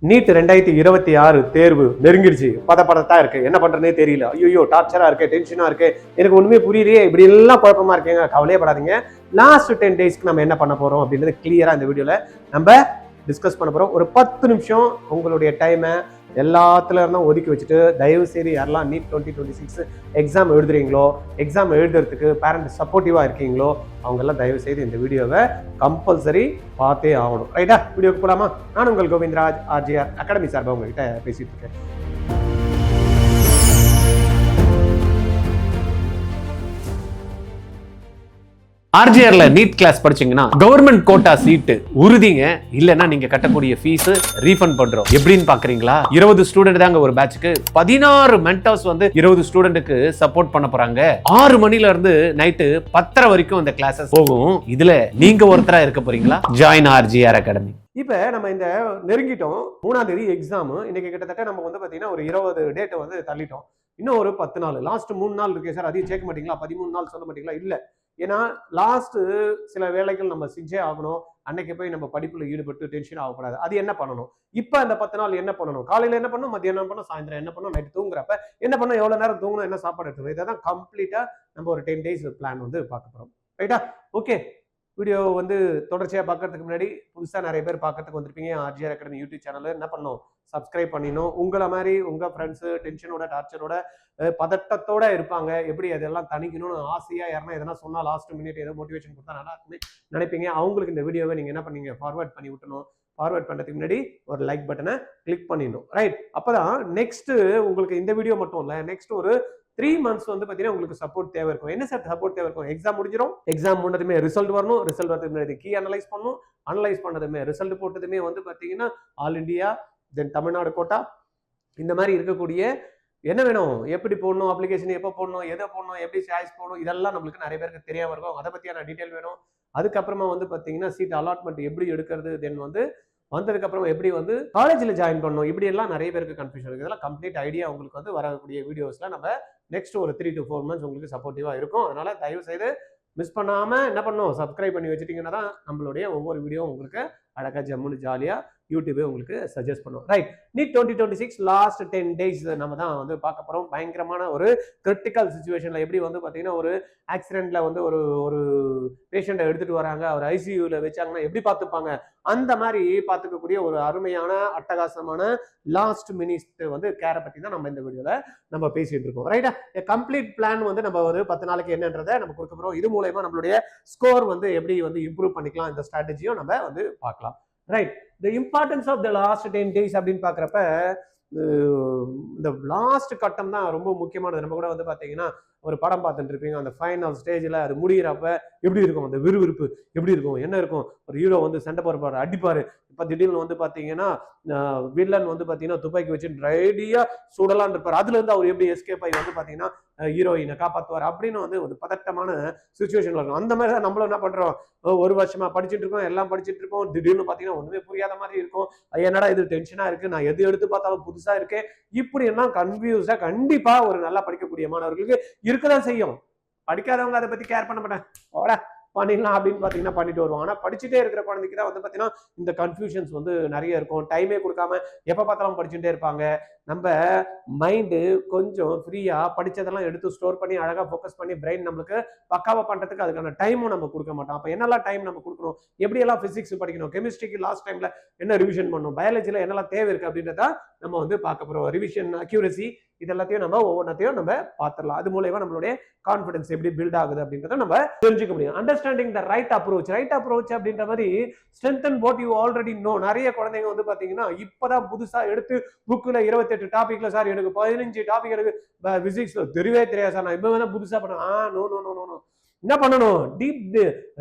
NEET 2026 தேர்வு நெருங்கிடுச்சு. பதப்பதத்தா இருக்கு. என்ன பண்றதுனே தெரியல. ஐயோ டார்ச்சரா இருக்கு, டென்ஷனா இருக்கு. எனக்கு ஒண்ணுமே புரியலையே, இப்படி எல்லாம் குழப்பமா இருக்கேங்க. கவலையப்படாதீங்க. லாஸ்ட் 10 டேஸ்க்கு நம்ம என்ன பண்ண போறோம் அப்படின்றது கிளியரா இந்த வீடியோல நம்ம டிஸ்கஸ் பண்ண போறோம். ஒரு 10 நிமிஷம் உங்களுடைய டைமை எல்லாத்துல இருந்தும் ஒதுக்கி வச்சுட்டு தயவு செய்து யாரெல்லாம் நீட் 2026 எக்ஸாம் எழுதுறீங்களோ, எக்ஸாம் எழுதுறதுக்கு பேரண்ட் சப்போர்ட்டிவா இருக்கீங்களோ அவங்க எல்லாம் தயவு செய்து இந்த வீடியோவை கம்பல்சரி பார்த்தே ஆகணும். ரைட்டா? வீடியோக்கு போலாமா? நான் உங்கள் கோவிந்தராஜ் ஆர்ஜிஆர் அகாடமி சார்பாக உங்ககிட்ட பேசிட்டு இருக்கேன். ஆர்ஜிஆர்ல நீட் கிளாஸ் படிச்சீங்கன்னா கவர்மெண்ட் கோட்டா சீட்டு உறுதிங்க. இல்லன்னா நீங்க கட்டக்கூடிய ஃபீஸ் ரீஃபண்ட் பண்றோம். எப்படின்னு பாக்குறீங்களா? 20 ஸ்டூடெண்ட் தாங்க ஒரு பேட்ச்க்கு. 16 மென்டர்ஸ் வந்து 20 ஸ்டூடெண்ட்டுக்கு சப்போர்ட் பண்ண போறாங்க. 6 மணில இருந்து நைட்டு 10:30 வரைக்கும் இந்த கிளாஸஸ் போகும். இதுல நீங்க ஒருத்தரா இருக்க போறீங்களா? Join RGR academy. இப்ப நம்ம இந்த நெருங்கிட்டோம். 3ஆம் தேதி எக்ஸாம். இன்னைக்கு கிட்டத்தட்ட நம்ம வந்து பாத்தீங்கன்னா ஒரு 20 டேட்டை வந்து தள்ளிட்டோம். இன்னும் ஒரு 10 நாள், லாஸ்ட் 3 நாள் இருக்கே சார், அதையும் சேர்க்க மாட்டீங்களா? 13 நாள் சொல்ல மாட்டீங்களா? இல்ல, ஏன்னா லாஸ்ட் சில வேலைகள் நம்ம செஞ்சே ஆகணும். அன்னைக்கு போய் நம்ம படிப்புல ஈடுபட்டு டென்ஷன் ஆகக்கூடாது. அது என்ன பண்ணணும்? இப்ப அந்த 10 நாள் என்ன பண்ணணும்? காலையில என்ன பண்ணணும், மத்தியானம் என்ன பண்ணணும், சாயந்தரம் என்ன பண்ணணும், நைட்டு தூங்குறப்ப என்ன பண்ணணும், எவ்வளவு நேரம் தூங்கணும், என்ன சாப்பாடு எடுத்துக்கணும், இதான் கம்ப்ளீட்டா நம்ம ஒரு 10 டேஸ் பிளான் வந்து பார்க்க போறோம். ரைட்டா? ஓகே. வீடியோ வந்து தொடர்ச்சியா பார்க்கறதுக்கு முன்னாடி புதுசா நிறைய பேர் பார்க்கறதுக்கு வந்திருப்பீங்க. ஆர்ஜிஆர் அகாடமி யூடியூப் சேனல் என்ன பண்ணணும், சப்ஸ்கிரைப் பண்ணிடணும். உங்களை மாதிரி உங்க ஃப்ரெண்ட்ஸ் டென்ஷனோட டார்ச்சரோட பதட்டத்தோட இருப்பாங்க. எப்படி அதெல்லாம் தணிக்கணும்னு ஆசையா யாருன்னா எதனா சொன்னா லாஸ்ட் மினிட் ஏதோ மோட்டிவேஷன் கொடுத்தா நல்லா இருக்குன்னு நினைப்பீங்க. அவங்களுக்கு இந்த வீடியோவை நீங்க என்ன பண்ணீங்க, ஃபார்வர்ட் பண்ணி விட்டணும். ஃபார்வர்ட் பண்ணுறதுக்கு முன்னாடி ஒரு லைக் பட்டனை கிளிக் பண்ணிடணும். ரைட்? அப்பதான் நெக்ஸ்ட் உங்களுக்கு இந்த வீடியோ மட்டும் இல்ல, நெக்ஸ்ட் ஒரு 3 months வந்து பாத்தீங்கன்னா உங்களுக்கு சப்போர்ட் தேவை இருக்கும். என்ன சார் சப்போர்ட் தேவை இருக்கும்? எக்ஸாம் முடிஞ்சிடும். எக்ஸாம் முன்னதுமே ரிசல்ட் வரணும். ரிசல்ட் வரதுக்கு முன்னாடி கீ அனலைஸ் பண்ணணும். அனலைஸ் பண்ணதுமே ரிசல்ட் போட்டதுமே வந்து பாத்தீங்கன்னா ஆல் இண்டியா, தென் தமிழ்நாடு கோட்டா, இந்த மாதிரி இருக்கக்கூடிய என்ன வேணும், எப்படி போடணும், அப்ளிகேஷன் எப்போ போடணும், எதை போடணும், எப்படி சாய்ஸ் போடணும், இதெல்லாம் நம்மளுக்கு நிறைய பேருக்கு தெரியாம இருக்கும். அதை பத்தியான டீட்டெயில் வேணும். அதுக்கப்புறமா வந்து பாத்தீங்கன்னா சீட் அலாட்மெண்ட் எப்படி எடுக்கிறது, தென் வந்து வந்ததுக்கு அப்புறம் எப்படி வந்து காலேஜ்ல ஜாயின் பண்ணணும், இப்படி எல்லாம் நிறைய பேருக்கு கன்ஃபியூஷன் இருக்கு. இதெல்லாம் கம்ப்ளீட் ஐடியா உங்களுக்கு வந்து வரக்கூடிய வீடியோஸ்ல நம்ம நெக்ஸ்ட் ஒரு 3 to 4 months உங்களுக்கு சப்போர்ட்டிவா இருக்கும். அதனால தயவு செய்து மிஸ் பண்ணாம என்ன பண்ணணும், சப்ஸ்கிரைப் பண்ணி வச்சுட்டீங்கன்னா தான் நம்மளுடைய ஒவ்வொரு வீடியோ உங்களுக்கு அழகா ஜம்முன்னு ஜாலியா யூடியூபே உங்களுக்கு சஜஸ்ட் பண்ணும். ரைட்? நீட் 2026 லாஸ்ட் 10 days நம்ம தான் வந்து பார்க்க போறோம். பயங்கரமான ஒரு கிரிட்டிக்கல் சுச்சுவேஷன்ல எப்படி வந்து பாத்தீங்கன்னா ஒரு ஆக்சிடென்ட்ல வந்து ஒரு ஒரு பேஷண்ட்டை எடுத்துட்டு வராங்க, அவர் ஐசியூல வச்சாங்கன்னா எப்படி பார்த்துப்பாங்க, அந்த மாதிரி பார்த்துக்கக்கூடிய ஒரு அருமையான அட்டகாசமான லாஸ்ட் மினிட் வந்து கேரை பத்தி தான் நம்ம இந்த வீடியோல நம்ம பேசிட்டு இருக்கோம். ரைட்டா? கம்ப்ளீட் பிளான் வந்து நம்ம ஒரு 10 நாளைக்கு என்னன்றதை நம்ம கொடுக்க போறோம். இது மூலமா நம்மளுடைய ஸ்கோர் வந்து எப்படி வந்து இம்ப்ரூவ் பண்ணிக்கலாம், இந்த ஸ்ட்ராட்டஜியும் நம்ம வந்து பார்க்கலாம். Right? The importance of the last 10 days அப்படின்னு பாக்குறப்ப இந்த லாஸ்ட் கட்டம் தான் ரொம்ப முக்கியமானது. நம்ம கூட வந்து பாத்தீங்கன்னா ஒரு படம் பார்த்துட்டு இருப்பீங்க, அந்த ஃபைனல் ஸ்டேஜ்ல அது முடிகிறப்ப எப்படி இருக்கும், அந்த விறுவிறுப்பு எப்படி இருக்கும், என்ன இருக்கும், ஒரு ஹீரோ வந்து சண்டை போடுறாரு, அடிப்பாரு. இப்ப திடீர்னு வந்து பாத்தீங்கன்னா வில்லன் வந்து பாத்தீங்கன்னா துப்பாக்கி வச்சு ரெடியா சுடலான்னு இருப்பாரு. அதுல இருந்து அவர் எப்படி எஸ்கேப் ஆகி வந்து பாத்தீங்கன்னா ஹீரோயினை காப்பாத்துவார் அப்படின்னு வந்து ஒரு பதட்டமான சுச்சுவேஷன்ல இருக்கும். அந்த மாதிரி தான் நம்மளும் என்ன பண்றோம், ஒரு வருஷமா படிச்சுட்டு இருக்கோம், எல்லாம் படிச்சுட்டு இருக்கோம். திடீர்னு பாத்தீங்கன்னா ஒண்ணுமே புரியாத மாதிரி இருக்கும். என்னடா இது டென்ஷனா இருக்கு, நான் எது எடுத்து பார்த்தாலும் புதுசா இருக்கு, இப்படி எல்லாம் கன்ஃபியூஸா கண்டிப்பா ஒரு நல்லா படிக்கக்கூடிய மாணவர்களுக்கு இருக்கதான் செய்யும். படிக்காதவங்க அதை பத்தி கேர் பண்ண மாட்டாங்க, பண்ணிடலாம் அப்படின்னு பாத்தீங்கன்னா பண்ணிட்டு வருவாங்க. ஆனா படிச்சுட்டே இருக்கிற குழந்தைக்கு தான் வந்து பாத்தீங்கன்னா இந்த கன்ஃபியூஷன்ஸ் வந்து நிறைய இருக்கும். டைமே கொடுக்காம எப்ப பார்த்தாலும் படிச்சுட்டே இருப்பாங்க. நம்ம மைண்டு கொஞ்சம் ஃப்ரீயா படிச்சதெல்லாம் எடுத்து ஸ்டோர் பண்ணி அழகா ஃபோக்கஸ் பண்ணி பிரெயின் நம்மளுக்கு பக்காவா பண்றதுக்கு அதுக்கான டைமும் நம்ம கொடுக்க மாட்டோம். அப்ப என்னெல்லாம் டைம் நம்ம கொடுக்கணும், எப்படி எல்லாம் பிசிக்ஸ் படிக்கணும், கெமிஸ்ட்ரிக்கு லாஸ்ட் டைம்ல என்ன ரிவிஷன் பண்ணணும், பயாலஜில என்னெல்லாம் தேவை இருக்கு அப்படின்றத நம்ம வந்து பார்க்க போறோம். ரிவிஷன், அக்யூரசி, இது எல்லாத்தையும் நம்ம ஒவ்வொன்றத்தையும் நம்ம பார்த்துடலாம். அது மூலமா நம்மளுடைய கான்ஃபிடன்ஸ் எப்படி பில்ட் ஆகுது அப்படின்றத நம்ம தெரிஞ்சுக்க முடியும். Understanding the right approach. Right approach அப்படின்ற மாதிரி strengthen what you already know. நிறைய குழந்தைங்க வந்து பாத்தீங்கன்னா இப்பதான் புதுசா எடுத்து புக்ல 28 டாபிக்ல சார் எனக்கு 15 டாபிக் எனக்கு பிசிக்ஸ்ல தெரியவே தெரியாது சார், நான் இப்ப வேணா புதுசா பண்ண. No no no no. என்ன பண்ணணும், deep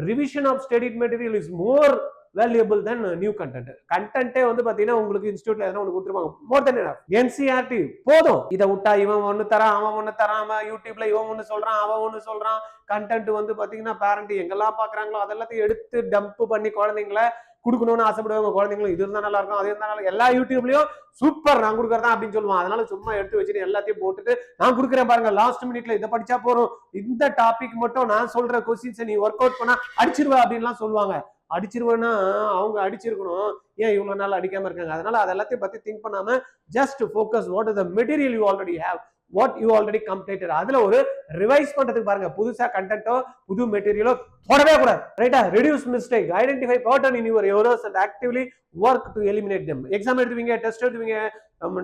revision of studied material is more valuable than new content. கண்டென்ட்டே வந்து பாத்தீங்கன்னா உங்களுக்கு இன்ஸ்டியூட்ல எதனா ஒன்று கொடுத்துருவாங்க, மோர் தென் எனஃப். என்சிஆர்டி போதும். இதை விட்டா இவன் ஒண்ணு தரான், அவன் ஒண்ணு தரான், அவன் யூடியூப்ல இவன் ஒண்ணு சொல்றான், அவன் ஒண்ணு சொல்றான். கண்டென்ட் வந்து பாத்தீங்கன்னா பேரண்ட் எங்கெல்லாம் பாக்குறாங்களோ அதெல்லாத்தையும் எடுத்து டம்ப் பண்ணி குழந்தைங்களை கொடுக்கணும்னு ஆசைப்படுவாங்க. குழந்தைங்களும் இது இருந்தா நல்லா இருக்கும், அது இருந்தா நல்லா, எல்லா யூடியூப்லயும் சூப்பர் நான் கொடுக்கறதா அப்படின்னு சொல்லுவான். அதனால சும்மா எடுத்து வச்சுட்டு எல்லாத்தையும் போட்டுட்டு நான் கொடுக்குறேன் பாருங்க, லாஸ்ட் மினிட்ல இதை படிச்சா போறோம், இந்த டாபிக் மட்டும் நான் சொல்ற கொஸ்டின்ஸ் நீ ஒர்க் அவுட் பண்ணா அடிச்சிருவா அப்படின்லாம் சொல்லுவாங்க. அடிச்சிருவேன்னா அவங்க அடிச்சிருக்கணும், ஏன் இவ்வளவு நாள் அடிக்காம இருக்காங்க. அதனால அது எல்லாத்தையும் பத்தி திங்க் பண்ணாம just focus what is the material you already have, what you already completed. அதுல ஒரு ரிவைஸ் பண்றதுக்கு பாருங்க, புதுசா கண்டென்ட்டோ புது மெட்டீரியலோ போடவே கூடாது. ரைட்டா? Reduce mistake, identify pattern in your errors and actively work to eliminate them. Exam எடுத்துவீங்க, டெஸ்ட் எடுத்துவீங்க,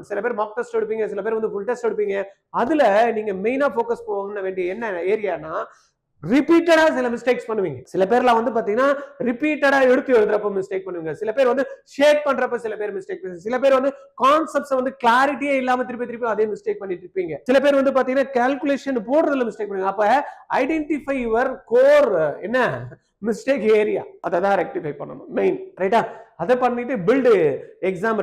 சில பேர் மாக் டெஸ்ட் எடுப்பீங்க, சில பேர் வந்து ஃபுல் டெஸ்ட் எடுப்பீங்க. அதுல நீங்க மெயினா ஃபோக்கஸ் பண்ண வேண்டிய என்ன ஏரியானா, ரிப்பீட்டடா சில மிஸ்டேக்ஸ் பண்ணுவீங்க. சில பேர்லாம் வந்து பாத்தீங்கன்னா ரிப்பீட்டடா எடுத்து எழுதுறப்ப மிஸ்டேக் பண்ணுவீங்க. சில பேர் வந்து ஷேட் பண்றப்ப சில பேர் மிஸ்டேக் பண்ணுவீங்க. சில பேர் வந்து கான்செப்ட்ஸ் வந்து கிளாரிட்டியே இல்லாம திருப்பி அதே மிஸ்டேக் பண்ணிட்டு இருப்பீங்க. சில பேர் வந்து பாத்தீங்கன்னா கால்குலேஷன் போடுறதுல மிஸ்டேக் பண்ணுவீங்க. அப்ப ஐடென்டிஃபை யுவர் கோர் என்ன மிஸ்டேக் ஏரியா, அதை தான் ரெக்டிஃபை பண்ணணும் மெயின். ரைட்டா? அதை பண்ணிட்டு பில்டு எக்ஸாம்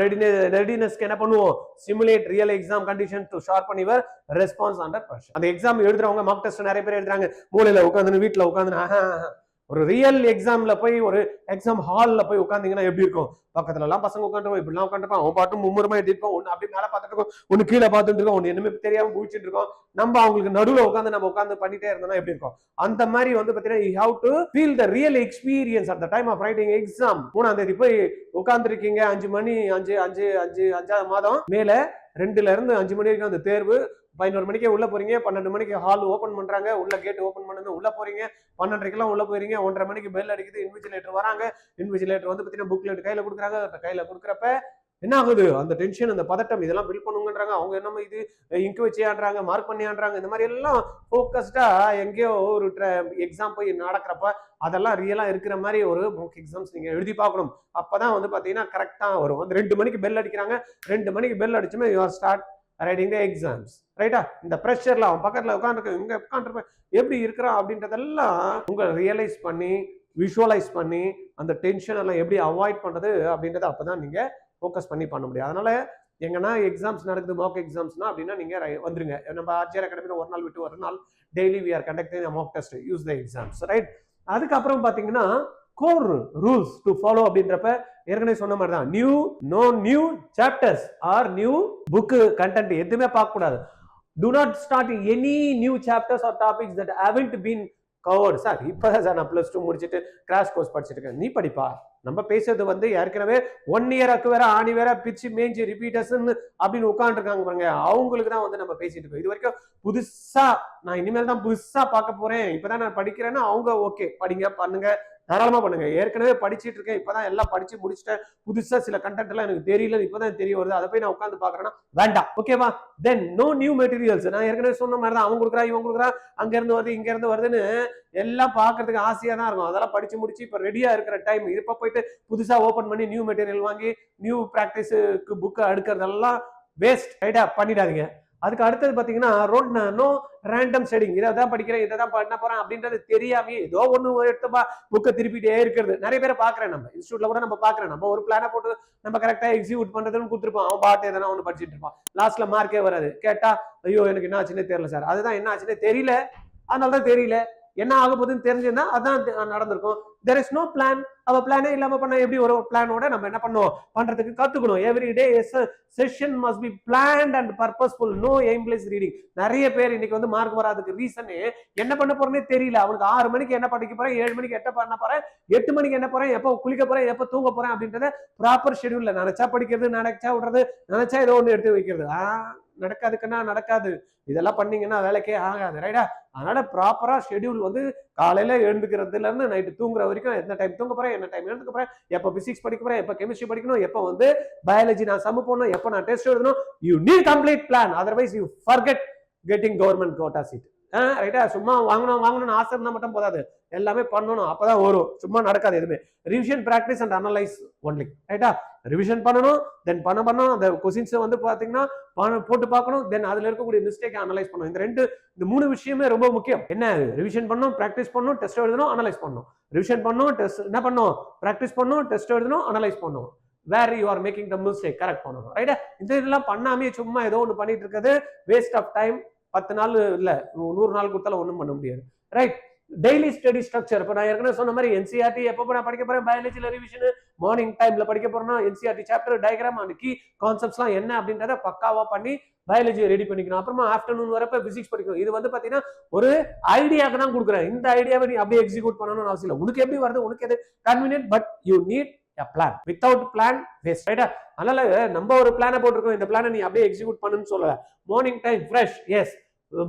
ரெடினஸ்க்கு என்ன பண்ணுவோம், simulate real exam condition to sharpen your response under pressure. அந்த எக்ஸாம் எழுதுறவங்க மார்க் டெஸ்ட் நிறைய பேர் எழுதுறாங்க, மூலையில உட்காந்து வீட்டுல உட்காந்து. ஒரு ரியல் எக்ஸாம்ல போய் ஒரு எக்ஸாம் ஹால்ல போய் உட்காந்தீங்கன்னா எப்படி இருக்கும், பக்கத்துல எல்லாம் பசங்க உட்காந்துருப்போம், இப்படிலாம் உட்காந்துருப்பான், அவன் பாட்டும் மும்முரமா எழுதிருப்போம், ஒன்னு அப்படி மேல பார்த்துட்டு இருக்கோம், ஒன்னு கீழே பார்த்துட்டு இருக்கோம், ஒன்னு என்னமே தெரியாம குளிச்சுட்டு இருக்கோம். நம்ம அவங்களுக்கு நடுவில் உட்காந்து நம்ம உட்காந்து பண்ணிட்டே இருந்தோம்னா எப்படி இருக்கும். அந்த மாதிரி வந்து பாத்தீங்கன்னா you have to feel the real experience at the time of writing exam. 3ஆம் தேதி போய் உட்கார்ந்து இருக்கீங்க, 5 மணி 5 மாதம் மேல 2ல இருந்து 5 மணி வரைக்கும் அந்த தேர்வு. 11 மணிக்கே உள்ள போறீங்க, 12 மணிக்கு ஹால் ஓபன் பண்றாங்க, உள்ள கேட் ஓபன் பண்ணுங்க, உள்ள போறீங்க, 12:30 உள்ள போறீங்க, 1:30 மணிக்கு பெல் அடிக்குது, இன்விஜிலேட்டர் வராங்க, இன்விஜிலேட்டர் வந்து பாத்தீங்கன்னா புக்லெட் கையில கொடுக்குறாங்க. கையில கொடுக்குறப்ப என்ன ஆகுது, அந்த டென்ஷன், அந்த பதட்டம், இதெல்லாம் பில் பண்ணுங்கன்றாங்க. அவங்க என்னமோ இது இங்கு வச்சியான்றாங்க, மார்க் பண்ணியான்றாங்க. இந்த மாதிரி எல்லாம் ஃபோக்கஸ்டா எங்கேயோ ஒரு எக்ஸாம் போய் நடக்கிறப்ப அதெல்லாம் ரியலா இருக்கிற மாதிரி ஒரு மாக் எக்ஸாம்ஸ் நீங்க எழுதி பார்க்கணும். அப்பதான் வந்து பாத்தீங்கன்னா கரெக்டா வரும். வந்து 2 மணிக்கு பெல் அடிக்கிறாங்க, 2 மணிக்கு பெல் அடிச்சுமே you are start writing the exams. ரைட்டா? இந்த ப்ரெஷர்ல அவன் பக்கத்துல உட்காந்துருக்க, இங்க உட்காந்துருப்பேன், எப்படி இருக்கிறான் அப்படின்றதெல்லாம் உங்க ரியலைஸ் பண்ணி விஷுவலைஸ் பண்ணி அந்த டென்ஷன் எல்லாம் எப்படி அவாய்ட் பண்றது அப்படின்றத அப்பதான் நீங்க ஃபோக்கஸ் பண்ணி பண்ண முடியும். அதனால எங்கன்னா எக்ஸாம்ஸ் நடக்குது, மாக் எக்ஸாம்ஸ்னா அப்படின்னா நீங்க வந்துருங்க. நம்ம ஆர்ஜிஆர் அகாடமியில் ஒரு நாள் விட்டு ஒரு நாள் daily we are conducting mock test, use the exams. Right? அதுக்கப்புறம் பாத்தீங்கன்னா கோர் ரூல்ஸ் டு ஃபாலோ அப்படின்றப்ப ஏற்கனவே சொன்ன மாதிரி தான், new chapters R new book content எதுவுமே பார்க்க கூடாது. Do not start any new chapters or topics that haven't been covered. Sir இப்பதான் சார் நான் +2 முடிச்சுட்டு கிராஷ் கோர்ஸ் படிச்சுட்டு இருக்கேன். நீ படிப்பா, நம்ம பேசுறது வந்து ஏற்கனவே 1 year அக்கு வேற ஆணி வேற பிச்சு மேஞ்சி ரிப்பீட்டர்ஸ் அப்படின்னு உட்காந்துருக்காங்க பாருங்க, அவங்களுக்கு தான் வந்து நம்ம பேசிட்டு இருக்கோம். இது வரைக்கும் புதுசா நான் இனிமேல் தான் புதுசா பார்க்க போறேன், இப்பதான் நான் படிக்கிறேன்னா அவங்க ஓகே படிங்க, பண்ணுங்க, தாராளமா பண்ணுங்க. ஏற்கனவே படிச்சுட்டு இருக்கேன், இப்பதான் எல்லாம் படிச்சு முடிச்சுட்டேன், புதுசா சில கண்டென்ட் எல்லாம் எனக்கு தெரியல, இப்பதான் தெரிய வருது, அதை போய் நான் உட்காந்து பாக்குறேன்னா வேண்டாம். ஓகேவா? Then no new materials. நான் ஏற்கனவே சொன்ன மாதிரி தான், அவங்க கொடுக்குறா, இவங்க கொடுக்குறா, அங்க இருந்து வருது, இங்க இருந்து வருதுன்னு எல்லாம் பாக்குறதுக்கு ஆசையா தான் இருக்கும். அதெல்லாம் படிச்சு முடிச்சு இப்ப ரெடியா இருக்கிற டைம், இப்ப போயிட்டு புதுசா ஓபன் பண்ணி நியூ மெட்டீரியல் வாங்கி நியூ பிராக்டிஸுக்கு புக் அடுக்கிறதெல்லாம் வேஸ்ட். ரைட்டா? பண்ணிடாதீங்க. அதுக்கு அடுத்தது பாத்தீங்கன்னா நோ ரேண்டம் ஸ்டடிங். இதான் படிக்கிறேன், இதை தான் பண்ண போறேன் அப்படின்றது தெரியாமே ஏதோ ஒண்ணு எடுத்தப்பா புக்கை திருப்பிட்டே இருக்கிறது நிறைய பேரை பாக்குறேன். நம்ம இன்ஸ்டியூட்ல கூட நம்ம பாக்குறேன், நம்ம ஒரு பிளானை போட்டு நம்ம கரெக்டா எக்ஸிக்யூட் பண்றதுன்னு கொடுத்துருப்போம், அவன் பாட்டு எதனா ஒண்ணு படிச்சுட்டு இருப்பான், லாஸ்ட்ல மார்க்கே வராது. கேட்டா ஐயோ எனக்கு என்ன ஆச்சுன்னே தெரியல சார். அதுதான் என்ன ஆச்சுன்னே தெரியல, அதனாலதான் தெரியல. என்ன ஆக போகுதுன்னு தெரிஞ்சுன்னா அதான் நடந்திருக்கும். there is no plan. அவ பிளானே இல்லாம பண்ண எப்படி ஒரு பிளானோட நம்ம என்ன பண்ணுவோம் பண்றதுக்கு கத்துக்கணும். Every day session must be planned and purposeful, no aimless reading. நிறைய பேர் இன்னைக்கு வந்து மார்க் வராதுக்கு ரீசனே என்ன பண்ண போறேன்னே தெரியல. அவனுக்கு 6 மணிக்கு என்ன படிக்க போறேன், 7 மணிக்கு என்ன பண்ண போறேன், 8 மணிக்கு என்ன போறேன், எப்போ குளிக்க போறேன், எப்போ தூங்க போறேன் அப்படின்றத ப்ராப்பர் ஷெட்யூல்ல நினைச்சா படிக்கிறது, நினைச்சா விடுறது, நினைச்சா ஏதோ ஒண்ணு எடுத்து வைக்கிறது. நடக்காதுக்குன்னா நடக்காது, இதெல்லாம் பண்ணீங்கன்னா வேலைக்கே ஆகாது. ரைட்டா? அதனால ப்ராப்பரா ஷெட்யூல் வந்து காலையில எழுந்துக்கிறதுல இருந்து நைட்டு தூங்குற வரைக்கும் எந்த டைம் தூங்க போறேன், என்ன டைம் எழுந்துக்க போறேன், எப்போ பிசிக்ஸ் படிக்க போறேன், எப்போ கெமிஸ்ட்ரி படிக்கணும், எப்போ வந்து பயாலஜி நான் சம் போடணும், எப்போ நான் டெஸ்ட் எழுதணும். You need complete plan, otherwise you forget getting government quota seat. ரைட்டா? சும்மா வாங்கணும்னு ஆசை இருந்தா மட்டும் போதாது, எல்லாமே பண்ணணும், அப்பதான் வரும். சும்மா நடக்காது எதுவுமே. Revision, practice and analyse only. ரைட்டா? ரிவிஷன் பண்ணணும், தென் பண்ணணும், அந்த கொஸ்டின்ஸ் வந்து பாத்தீங்கன்னா போட்டு பார்க்கணும், தென் அதுல இருக்கக்கூடிய மிஸ்டேக் அனலைஸ் பண்ணணும். இந்த 3 விஷயமே ரொம்ப முக்கியம். என்ன? ரிவிஷன் பண்ணணும், பிராக்டிஸ் பண்ணணும், டெஸ்ட் எழுதணும், அனலைஸ் பண்ணணும். ரிவிஷன் பண்ணணும், டெஸ்ட் என்ன பண்ணணும், பிராக்டிஸ் பண்ணணும், டெஸ்ட் எழுதணும், அனலைஸ் பண்ணணும். Where you are making the mistake correct பண்ணணும். ரைட்டா? இதெல்லாம் பண்ணாமே சும்மா ஏதோ ஒன்று பண்ணிட்டு இருக்கிறது வேஸ்ட் ஆஃப் டைம். 10 நாள் இல்ல 100 நாள் கொடுத்தாலும் ஒன்றும் பண்ண முடியாது. ரைட்? Daily study structure. இப்போ நான் ஏற்கனவே சொன்ன மாதிரி என்சிஆர்டி எப்போ நான் படிக்க போறேன், பயாலஜில ரிவிஷன், மார்னிங் டைம்ல படிக்க போறோம்னா NCERT chapter diagram and key கான்செப்ட்ஸ்லாம் என்ன அப்படின்றத பக்காவா பண்ணி பயாலஜியை ரெடி பண்ணிக்கணும். அப்புறமா ஆஃப்டர்நூன் வரப்ப பிசிக்ஸ் படிக்கணும். இது வந்து பாத்தீங்கன்னா ஒரு ஐடியாக்கு தான் கொடுக்குறேன். இந்த ஐடியாவை நீ அப்படியே எக்ஸிக்யூட் பண்ணணும்னு அவசியம் இல்லை. உனக்கு எப்படி வருது, உனக்கு எது convenient, but you need a plan. Without plan waste, right? அதனால நம்ம ஒரு பிளானை போட்டிருக்கோம், இந்த பிளானை நீ அப்படியே எக்ஸிக்யூட் பண்ணுன்னு சொல்லல. Morning time fresh, yes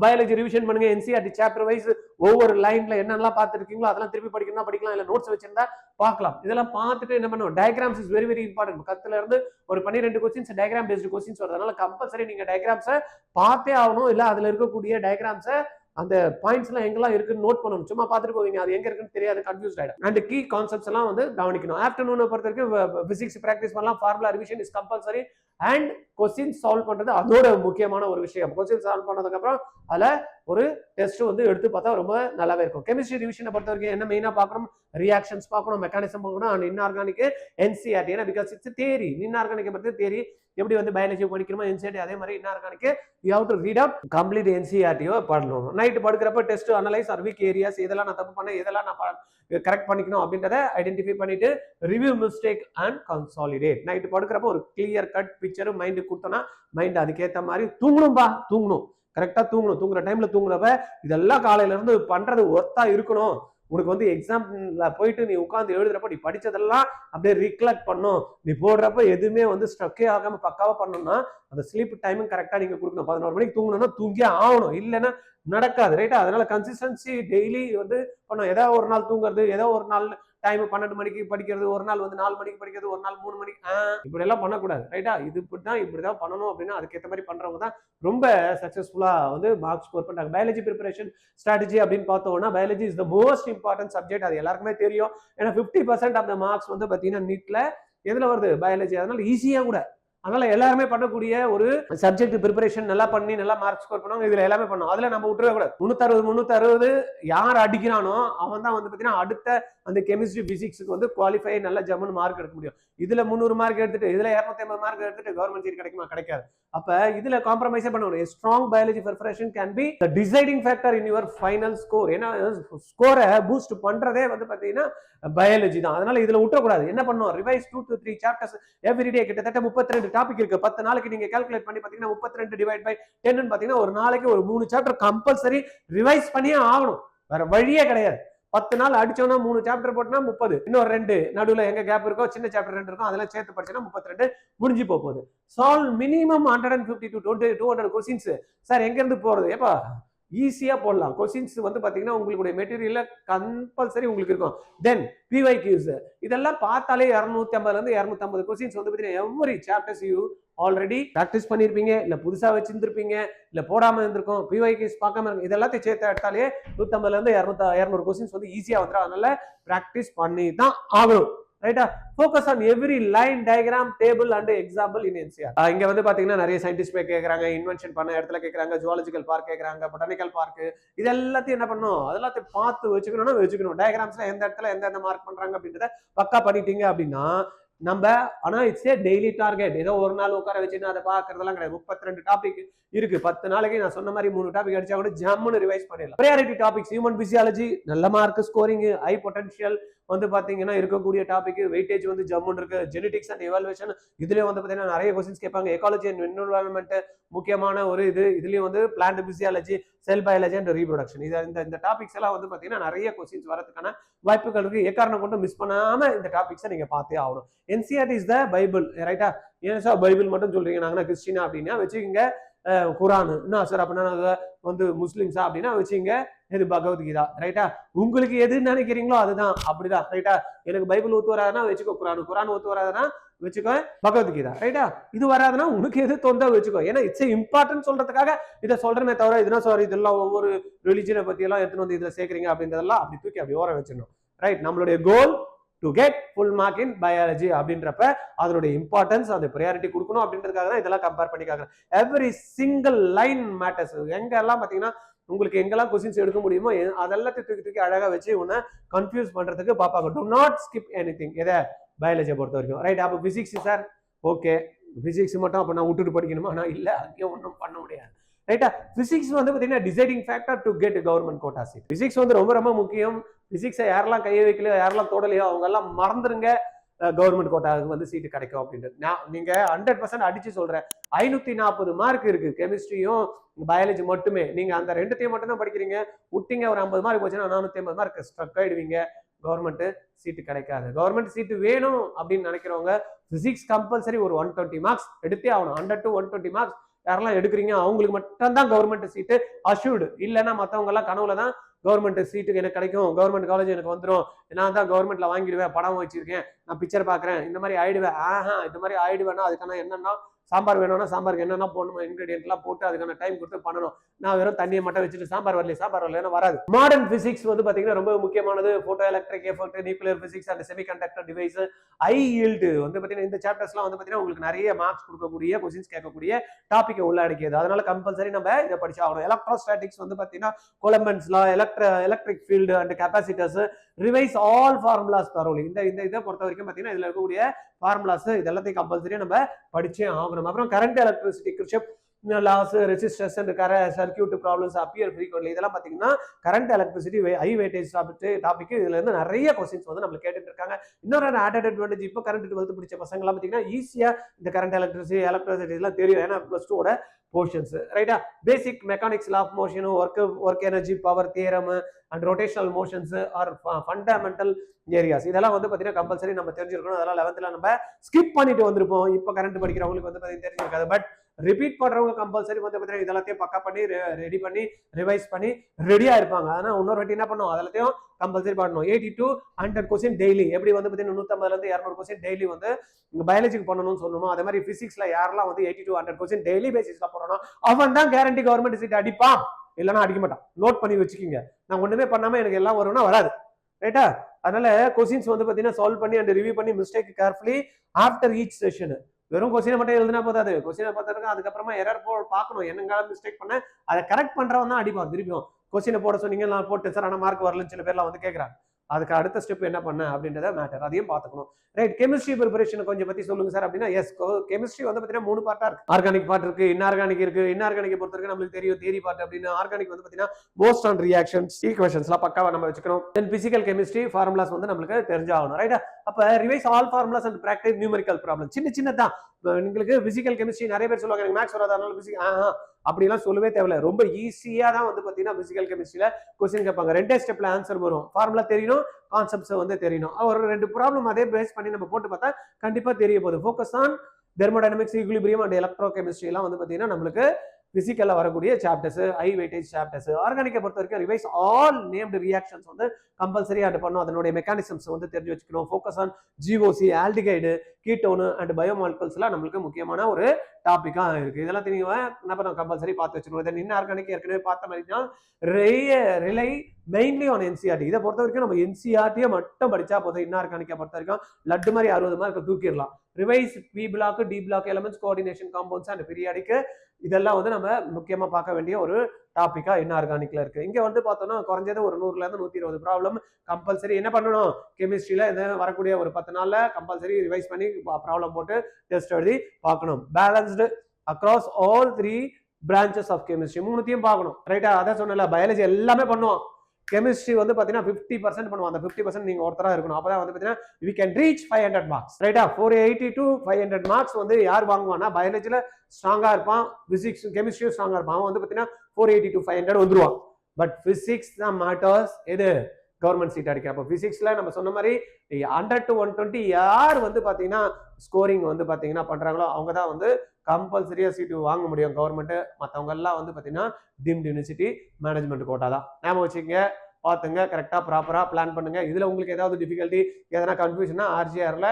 biology revision பண்ணுங்க. என்சிஆர்டி சாப்டர் வைஸ் ஒவ்வொரு லைன்ல என்னெல்லாம் பார்த்துருக்கீங்களோ அதெல்லாம் திருப்பி படிக்கணும்னா படிக்கலாம், இல்ல நோட்ஸ் வச்சிருந்தா பார்க்கலாம். இதெல்லாம் பார்த்துட்டு என்ன பண்ணுவோம், diagrams is very very important. கத்துல இருந்து ஒரு 12 கொஸ்டின்ஸ் டயக்ராம் பேஸ்டு கொஸ்டின்ஸ் வருது. அதனால கம்பல்சரி நீங்க டயக்ராம்ஸை பார்த்தே ஆகணும், இல்ல அதுல இருக்கக்கூடிய டயக்ராம்ஸை அந்த பாயிண்ட்ஸ் எல்லாம் எங்கெல்லாம் இருக்குன்னு நோட் பண்ணணும். சும்மா பார்த்துட்டு போவீங்க, அது எங்க இருக்குன்னு தெரியாது, கன்ஃபியூஸ் ஆயிடும். அண்ட் கீ கான்செப்ட்ஸ் எல்லாம் வந்து கவனிக்கணும். ஆஃப்டர்நூனை பொறுத்த வரைக்கும் பிசிக்ஸ் பிராக்டிஸ் பண்ணலாம், formula revision is compulsory, and question solve பண்றது அதோட முக்கியமான ஒரு விஷயம். கொஸ்டின் சால்வ் பண்ணதுக்கு அப்புறம் அதுல ஒரு டெஸ்ட் வந்து எடுத்து பார்த்தா ரொம்ப நல்லாவே இருக்கும். கெமிஸ்ட்ரி ரிவிஷனை பொறுத்த வரைக்கும் என்ன மெயினா பார்க்கணும், ரியாக்ஷன்ஸ் பார்க்கணும், மெக்கானிசம் பார்க்கணும், அண்ட் இன்ஆர்கானிக் என்சிஆர்டி. ஏன்னா பிகாஸ் இட்ஸ் தியரி. இன்ஆர்கானிக் பத்தி தியரி எப்படி வந்து பயாலஜி படிக்கிறோமோ என்சிஆர்டி அதே மாதிரி inorganic you have to read up complete என்சிஆர்டியோ பண்ணணும். நைட் படுக்கிறப்ப test analyse or weak areas, இதெல்லாம் நான் தப்பு பண்ணேன், இதெல்லாம் நான் கரெக்ட் பண்ணிக்கணும் அப்படின்றத ஐடென்டிஃபை பண்ணிட்டு review mistake and consolidate. Night படுக்கிறப்ப ஒரு கிளியர் கட் பிக்சர் மைண்டுக்கு கொடுத்தோம்னா மைண்ட் அதுக்கேற்ற மாதிரி தூங்கணும். கரெக்டா தூங்கணும். தூங்குற டைம்ல தூங்குறப்ப இதெல்லாம் காலையில இருந்து பண்றது ஒர்த்தா இருக்கணும். உனக்கு வந்து எக்ஸாம்ல போயிட்டு நீ உட்காந்து எழுதுறப்ப நீ படிச்சதெல்லாம் அப்படியே ரீகலெக்ட் பண்ணும். நீ போடுறப்ப எதுவுமே வந்து ஸ்ட்ரக்கே ஆகாம பக்காவா பண்ணணும்னா அந்த ஸ்லீப் டைமும் கரெக்டா நீங்க கொடுக்கணும். 11 மணிக்கு தூங்கணும்னா தூங்கியே ஆகணும், இல்லைன்னா நடக்காது, ரைட்டா? அதனால கன்சிஸ்டன்சி டெய்லி வந்து பண்ணும். ஏதாவது ஒரு நாள் தூங்குறது, ஏதோ ஒரு நாள் டைம் 12 மணிக்கு படிக்கிறது, ஒரு நாள் வந்து 4 மணிக்கு படிக்கிறது, ஒரு நாள் 3 மணிக்கு, இப்படி எல்லாம் பண்ணக்கூடாது, ரைட்டா? இது இப்படிதான் பண்ணணும் அப்படின்னா அதுக்கேற்ற மாதிரி பண்றவங்க தான் ரொம்ப சக்சஸ்ஃபுல்லா வந்து மார்க்ஸ் ஸ்கோர் பண்றாங்க. பயாலஜி ப்ரிப்பரேஷன் ஸ்ட்ராட்டஜி அப்படின்னு பார்த்தோம்னா biology is the most important subject. அது எல்லாருக்குமே தெரியும். ஏன்னா 50% ஆஃப் த மார்க்ஸ் வந்து பாத்தீங்கன்னா நீட்ல எதுல வருது, பயாலஜி. அதனால ஈஸியா கூட, அதனால எல்லாருமே பண்ணக்கூடிய ஒரு சப்ஜெக்ட் ப்ரிப்பரேஷன் நல்லா பண்ணி நல்லா மார்க் ஸ்கோர் பண்ணுவாங்க. இதுல எல்லாமே பண்ணும். அதுல நம்ம விட்டுறவே கூடாது. 360 யார் அடிக்கிறானோ அவன் தான் வந்து பாத்தீங்கன்னா அடுத்த அந்த கெமிஸ்ட்ரி பிசிக்ஸுக்கு வந்து குவாலிஃபை நல்ல ஜம்முன்னு மார்க் எடுக்க முடியும். இதுல 300 மார்க் எடுத்துட்டு இதுல 250 மார்க் எடுத்துட்டு கவர்மெண்ட் சீட் கிடைக்குமா? கிடைக்காது. அப்ப இதுல காம்ப்ரமைஸே பண்ண முடியும். Strong biology preparation can be the deciding factor in your final score. ஏன்னா ஸ்கோரை பூஸ்ட் பண்றதே வந்து பாத்தீங்கன்னா பயாலஜி தான். அதனால இதுல விட்டுறக்கூடாது. என்ன பண்ணும், ரிவைஸ் 2 to 3 சாப்டர்ஸ் எவ்ரிடே. கிட்டத்தட்ட 32 டாபிக் இருக்கு. 10 நாளைக்கு நீங்க கால்குலேட் பண்ணி பாத்தீங்கன்னா 32 டிவைட் பை 10 பாத்தீங்கன்னா ஒரு நாளைக்கு ஒரு 3 சாப்டர் கம்பல்சரி ரிவைஸ் பண்ணியே ஆகணும். வேற வழியே கிடையாது. 10 நாள் அடிச்சோம்னா 3 சாப்டர் போட்டோம்னா 30, இன்னொரு 2 நடுவில் எங்க கேப் இருக்கோ, சின்ன சாப்டர் 2 இருக்கும், அதெல்லாம் சேர்த்து படிச்சோம்னா 32 முடிஞ்சு போகுது. Solve minimum 150 to 200 questions. Sir எங்க இருந்து போறது? ஏப்பா ஈஸியா போடலாம். கொஸ்டின்ஸ் வந்து பாத்தீங்கன்னா உங்களுடைய மெட்டீரியல்ல கம்பல்சரி உங்களுக்கு இருக்கும். தென் பிவைக்யூஸ் இதெல்லாம் பார்த்தாலே 250 இருந்து 250 கொஸ்டின்ஸ் வந்து பாத்தீங்கன்னா every chapters you already practice பண்ணிருப்பீங்க, இல்ல புதுசா வச்சிருந்திருப்பீங்க, இல்ல போடாம இருந்திருக்கும், பிவைக்யூஸ் பார்க்காம இருக்கு. இதெல்லாத்தையும் சேர்த்து எடுத்தாலே 150 இருந்து 200 கொஸ்டின்ஸ் வந்து ஈஸியா வந்துடும். அதனால பிராக்டிஸ் பண்ணி தான் ஆகணும், ரைட்டா? Focus on every line, diagram, table and example in NCR. இங்க வந்து பாத்தீங்கன்னா நிறைய சயின்டிஸ்ட் போய் கேட்கறாங்க, இன்வென்ஷன் பண்ண இடத்துல கேட்கறாங்க, ஜுவாலஜிக்கல் பார்க் கேட்கறாங்க, பொட்டானிக்கல் பார்க், இது எல்லாத்தையும் என்ன பண்ணணும், அதெல்லாத்தையும் பார்த்து வச்சுக்கணும். டயக்ராம்ஸ்ல எந்த இடத்துல எந்த மார்க் பண்றாங்க அப்படின்றத பக்கா பண்ணிட்டீங்க அப்படின்னா நம்ம, ஆனா இட்ஸ் ஏ டெய்லி டார்கெட். ஏதோ ஒரு நாள் உட்கார வச்சுன்னு அதை பாக்குறதெல்லாம் கிடையாது. 32 டாபிக் இருக்கு. 10 நாளைக்கு நான் சொன்ன மாதிரி 3 டாபிக் அடிச்சா கூட ஜம்முன்னு ரிவைஸ் பண்ணிடலாம். ப்ரையாரிட்டி டாபிக்ஸ் ஹியூமன் பிசியாலஜி நல்ல மார்க் ஸ்கோரிங், ஹை பொட்டன்ஷியல் வந்து பாத்தீங்கன்னா இருக்கக்கூடிய டாபிக், வெயிட்டேஜ் வந்து ஜம்முன்னு இருக்கு. ஜெனடிக்ஸ் அண்ட் எவாலுவேஷன் இதுலயும் வந்து பாத்தீங்கன்னா நிறைய கொஸ்டின்ஸ் கேட்பாங்க. எக்காலஜி அண்ட் என்விரான்மெண்ட் முக்கியமான ஒரு இதுலயும் வந்து plant physiology, sell biology and reproduction, இந்த டாபிக்ஸ் எல்லாம் வந்து பாத்தீங்கன்னா நிறைய கொஸ்டின்ஸ் வரதுக்கான வாய்ப்புகள் இருக்கு. எக்காரணம் கொண்டு மிஸ் பண்ணாம இந்த டாபிக்ஸை நீங்க பார்த்தே ஆகணும். என்சிஆர்டி இஸ் த பைபிள், ரைட்டா? ஏன் சார் பைபிள் மட்டும் சொல்றீங்க, நாங்கன்னா கிறிஸ்டினா அப்படின்னா வச்சுக்கோங்க. குரான் என்ன சார் அப்படின்னா நாங்க வந்து முஸ்லிம்ஸா அப்படின்னா வச்சுங்க இது பகவத்கீதா, ரைட்டா? உங்களுக்கு எது நினைக்கிறீங்களோ அதுதான், அப்படிதான், ரைட்டா? எனக்கு பைபிள் ஒத்து வராதுன்னா வச்சுக்கோ குரான் ஒத்து வராதுன்னா வச்சுக்கோ பகவத்கீதா, ரைட்டா? இது வராதுன்னா உனக்கு எது தோந்தா வச்சுக்கோ. ஏன்னா இட்ஸ் இம்பார்ட்டன்ட் சொல்றதுக்காக இதை சொல்றமே தவிர இதுனா சார் இதெல்லாம் ஒவ்வொரு ரிலிஜனை பத்தி எல்லாம் எடுத்துன்னு வந்து இதுல சேர்க்கறீங்க அப்படின்றதெல்லாம் அப்படி தூக்கி அப்படி ஓரம் வச்சிடணும், ரைட்? நம்மளுடைய goal to get full mark in biology அப்படின்றப்ப அதனுடைய இம்பார்ட்டன்ஸ், அந்த ப்ரையாரிட்டி கொடுக்கணும் அப்படின்றதுக்காக தான் இதெல்லாம் கம்பேர் பண்ணிக்காங்க. Every single line matters. எங்கெல்லாம் பாத்தீங்கன்னா உங்களுக்கு எங்கெல்லாம் கொஸ்டின்ஸ் எடுக்க முடியுமோ அதெல்லாத்தையும் தூக்கி அழகா வச்சு உன்னை கன்ஃபியூஸ் பண்றதுக்கு பாப்பாங்க. To not skip anything. எதை பயாலஜியை பொறுத்த வரைக்கும், ரைட்? அப்போ பிசிக்ஸ் சார், ஓகே பிசிக்ஸ் மட்டும் அப்போ நான் விட்டுட்டு படிக்கணுமா? நான் இல்லை, அங்கே ஒன்றும் பண்ண முடியாது, ரைட்டா? பிசிக்ஸ் வந்து பாத்தீங்கன்னா deciding factor to get government quota seat. Physics வந்து ரொம்ப ரொம்ப முக்கியம். பிசிக்ஸை யாரெல்லாம் கையை வைக்கலையோ யாரெல்லாம் தொடலையோ அவங்க எல்லாம் மறந்துருங்க. கவர்மெண்ட் கோட்டாவுக்கு வந்து சீட்டு கிடைக்கும் அப்படின்ட்டு. நீங்க 100% அடிச்சு சொல்றேன், 540 மார்க் இருக்கு கெமிஸ்ட்ரியும் பயாலஜி மட்டுமே. நீங்க அந்த ரெண்டுத்தையும் மட்டும் தான் படிக்கிறீங்க, விட்டீங்க ஒரு 50 மார்க் போச்சுன்னா 450 மார்க் ஸ்ட்ரக் ஆயிடுவீங்க. கவர்மெண்ட் சீட்டு கிடைக்காது. கவர்மெண்ட் சீட்டு வேணும் அப்படின்னு நினைக்கிறவங்க பிசிக்ஸ் கம்பல்சரி ஒரு 120 மார்க்ஸ் எடுத்தே ஆகணும். 100 to 120 மார்க்ஸ் யாரெல்லாம் எடுக்கிறீங்க அவங்களுக்கு மட்டும் தான் கவர்மெண்ட் சீட்டு அஷ்யூர்டு. இல்லைன்னா மற்றவங்க எல்லாம் கனவுல தான் கவர்மெண்ட் சீட்டுக்கு எனக்கு கிடைக்கும், கவர்மெண்ட் காலேஜ் எனக்கு வந்துடும், நான் தான் கவர்மெண்ட்ல வாங்கிடுவேன், படம் வச்சிருக்கேன், நான் பிக்சர் பாக்குறேன், இந்த மாதிரி ஆயிடுவேன். இந்த மாதிரி ஆயிடுவேன்னா அதுக்கான என்னன்னா சாம்பார் வேணும்னா சாம்பாருக்கு என்னென்ன போடணும் இன்கிரீடியன்ட் எல்லாம் போட்டு அதுக்கான டைம் கொடுத்து பண்ணணும். நான் வெறும் தண்ணியை மட்டும் வச்சுட்டு சாம்பார் வரல வராது. மாடர்ன் பிசிக்ஸ் வந்து பாத்தீங்கன்னா ரொம்ப முக்கியமானது. Photo electric effect, nuclear physics and semiconductor device, high yield வந்து பாத்தீங்கன்னா இந்த சாப்டர்ஸ்லாம் வந்து பாத்தீங்கன்னா உங்களுக்கு நிறைய மார்க்ஸ் கொடுக்கக்கூடிய கொஸ்டின்ஸ் கேட்கக்கூடிய டாபிக் உள்ளடக்கியது. அதனால கம்பல்சரி நம்ம இதை படிச்சு ஆகணும். எலக்ட்ரோஸ்டாட்டிக்ஸ் வந்து பாத்தீங்கன்னா Coulomb's law, electric field and capacitors, revise all formulas thoroughly. இந்த இதை பொறுத்த வரைக்கும் பாத்தீங்கன்னா இதுல இருக்கக்கூடிய ஃபார்முலாஸ் இது எல்லாத்தையும் கம்பல்சரியா நம்ம படிச்சே ஆகணும். அப்புறம் current electricity, Kirchhoff laws, resistance and circuit problems appear frequently. இதெல்லாம் பாத்தீங்கன்னா current electricity high weightage topic. இதுல இருந்து நிறைய क्वेश्चंस வந்து நம்ம கேட்டுட்டு இருக்காங்க. இன்னொரு ஆடட் அட்வான்டேஜ், இப்போ கரண்ட் 12th படிச்ச பசங்க எல்லாம் பாத்தீங்கன்னா ஈஸியா இந்த கரண்ட் எலக்ட்ரிசிட்டி எல்லாம் தெரியும், ஏன்னா +2 போர்ஷன்ஸ் ரைட்டா. Basic mechanics, law of motion, work energy, power theorem and rotational motions are fundamental areas. இதெல்லாம் வந்து பாத்தீங்கன்னா கம்பல்சரி நம்ம தெரிஞ்சிருக்கணும். அதெல்லாம் 11th நம்ம ஸ்கிப் பண்ணிட்டு வந்திருப்போம். இப்போ கரண்ட் படிக்கிறவங்களுக்கு வந்து பாத்தீங்கன்னா தெரிஞ்சிருக்காது. பட் ரிப்பீட் பண்றவங்க கம்பல்சரி வந்து பாத்தீங்கன்னா இதெல்லாத்தையும் பக்கா பண்ணி ரெடி பண்ணி ரிவைஸ் பண்ணி ரெடியா இருப்பாங்க. ஆனா இன்னொரு வாட்டி என்ன பண்ணும், அதெல்லாத்தையும் கம்பல்சரி பண்ணணும். 80 to 100 கொஸ்டின் டெய்லி. எப்படி வந்து பாத்தீங்கன்னா 150 இருந்து 200 கொஸ்டின் டெய்லி வந்து பயாலஜிக்கு பண்ணணும்னு சொல்லணுமோ அதே மாதிரி பிசிக்ஸ்ல யாரெல்லாம் வந்து 80 to 100 கொஸ்டின் டெய்லி பேசிஸ்ல போறோம் அவன் தான் கேரண்டி கவர்மெண்ட் சீட் அடிப்பான், இல்லைன்னா அடிக்க மாட்டான். நோட் பண்ணி வச்சுக்கோங்க. நான் ஒண்ணுமே பண்ணாம எனக்கு எல்லாம் வரும்னா வராது ரைட்டா. அதனால கொஸ்டின்ஸ் வந்து பாத்தீங்கன்னா சால்வ் பண்ணி அண்ட் ரிவ்யூ பண்ணி mistake carefully after each session. வெறும் கொஸ்டினை மட்டும் எழுதினா போதாது, கொஸ்டினை பார்த்துருக்கேன் அதுக்கப்புறமா எரர் பார்க்கணும், என்னங்க மிஸ்டேக் பண்ண அதை கரெக்ட் பண்றவன் தான் அடிப்பான். திருப்பியும் கொஸ்டினை போட சொன்னீங்க, நான் போட்டு சார் ஆனால் மார்க் வரலன்னு சில பேர்லாம் வந்து கேட்கறாங்க. அதுக்கு அடுத்த ஸ்டெப் என்ன பண்ண அப்படின்றத மேட்டர், அதையும் பார்த்துக்கணும் ரைட். கெமிஸ்ட்ரி ப்ரிப்பரேஷன் கொஞ்சம் பத்தி சொல்லுங்க சார் அப்படின்னா, எஸ் கெமிஸ்ட்ரி வந்து பாத்தீங்கன்னா 3 பார்ட்டா இருக்கு. ஆர்கானிக் பார்ட் இருக்கு, இன்ஆர்கானிக் இருக்கு. இன்ஆர்கானிக் பொறுத்த வரைக்கும் நம்மளுக்கு தெரியும் தியரி பார்ட் அப்படின்னு. ஆர்கானிக் வந்து பாத்தீங்கன்னா மோஸ்ட் ஆன் ரியாக்ஷன்ஸ், ஈக்குவேஷன்ஸ்லாம் பக்காவா நம்ம வச்சுக்கணும். தென் பிசிக்கல் கெமிஸ்ட்ரி ஃபார்முலாஸ் வந்து நம்மளுக்கு தெரிஞ்சாகணும் ரைட்டா. அப்ப revise all formulas and practice numerical problem. சின்னதான் உங்களுக்கு பிசிக்கல் கெமிஸ்ட்ரி நிறைய பேர் சொல்லுவாங்க எனக்கு மேக்ஸ் வராதனால பிசிக்கல் அப்படிலாம் சொல்லவே தேவையில்ல. ரொம்ப ஈஸியா தான் வந்து பாத்தீங்கன்னா பிசிக்கல் கெமிஸ்ட்ரியில கொஸ்டின் கேட்பாங்க. 2 ஸ்டெப்ல ஆன்சர் வரும். ஃபார்முலா தெரியணும், கான்செப்ட்ஸ் வந்து தெரியணும். ஒரு 2 ப்ராப்ளம் அதே பேஸ் பண்ணி நம்ம போட்டு பார்த்தா கண்டிப்பா தெரிய போகுது. Focus on thermodynamics, equilibrium and electrochemistry எல்லாம் வந்து பாத்தீங்கன்னா நம்மளுக்கு பிசிக்கல்ல வரக்கூடிய சாப்டர்ஸ், ஹை வெயிட்டேஜ் சாப்டர்ஸ். ஆர்கானிக்கை பொறுத்த வரைக்கும் ரிவைஸ் ஆல் நேம்டு ரியாக்ஷன்ஸ் வந்து கம்பல்சரி ஆட் பண்ணணும். அதனுடைய மெக்கானிசம்ஸ் வந்து தெரிஞ்சு வச்சுக்கணும். Focus on GOC, aldehyde, ketone and biomolecules எல்லாம் நம்மளுக்கு முக்கியமான ஒரு டாபிக்கா இருக்கு. இதெல்லாம் நீங்க கம்பல்சரி பார்த்து வச்சுக்கணும். இன்னும் ஆர்கானிக் ஏற்கனவே பார்த்த மாதிரி தான் ரிலை மெயின்லி ஆன் என்சிஆர்டி. இதை பொறுத்த வரைக்கும் நம்ம என்சிஆர்டியை மட்டும் படிச்சா போதும். இன்ஆர்கானிக்கை பொறுத்த வரைக்கும் லட்டு மாதிரி 60 மார்க் தூக்கிடலாம். Revise P block, D block elements, coordination, compounds and periodic. இதெல்லாம் வந்து நம்ம முக்கியமா பார்க்க வேண்டிய ஒரு டாபிக்கா இன்ஆர்கானிக்ல இருக்கு. இங்க வந்து பார்த்தோம்னா குறைஞ்சது ஒரு 100ல இருந்து 120 ப்ராப்ளம் கம்பல்சரி என்ன பண்ணணும், கெமிஸ்ட்ரியில இந்த வரக்கூடிய ஒரு 10 நாள்ல கம்பல்சரி ரிவைஸ் பண்ணி ப்ராப்ளம் போட்டு டெஸ்ட் எழுதி பார்க்கணும். Balanced across all 3 branches of chemistry. 3த்தையும் பார்க்கணும் ரைட்டா. அதான் சொன்னல, பயாலஜி எல்லாமே பண்ணுவோம், கெமிஸ்ட்ரி வந்து பாத்தீங்கன்னா 50% பண்ணுவோம். அந்த 50% நீங்க ஒருத்தரா இருக்கணும். அப்பதான் வந்து பாத்தீங்கன்னா we can reach 500 marks ரைட்டா. 480 to 500 marks வந்து யார் வாங்குவானா, பயாலஜில ஸ்ட்ராங்கா இருப்பான், பிசிக்ஸ் கெமிஸ்ட்ரியும் ஸ்ட்ராங்கா இருப்பான். அவன் வந்து பாத்தீங்கன்னா 480 to 500 வந்துருவான். பட் பிசிக்ஸ் தான் மேட்டர்ஸ். எது கவர்மெண்ட் சீட் அடிக்க. அப்போ பிசிக்ஸ்ல நம்ம சொன்ன மாதிரி 100 to 120 யார் வந்து பாத்தீங்கன்னா ஸ்கோரிங் வந்து பாத்தீங்கன்னா பண்றாங்களோ அவங்க தான் வந்து கம்பல்சரியா சீட்டு வாங்க முடியும் கவர்மெண்ட். மற்றவங்க எல்லாம் வந்து பாத்தீங்கன்னா டீம்டு யூனிவர்சிட்டி மேனேஜ்மெண்ட் கோட்டா தான். ஞாபகம் வச்சுக்கங்க, பாத்துங்க, கரெக்டா ப்ராப்பரா பிளான் பண்ணுங்க. இதுல உங்களுக்கு ஏதாவது டிஃபிகல்ட்டி, எதனா கன்ஃபியூஷனா RGRல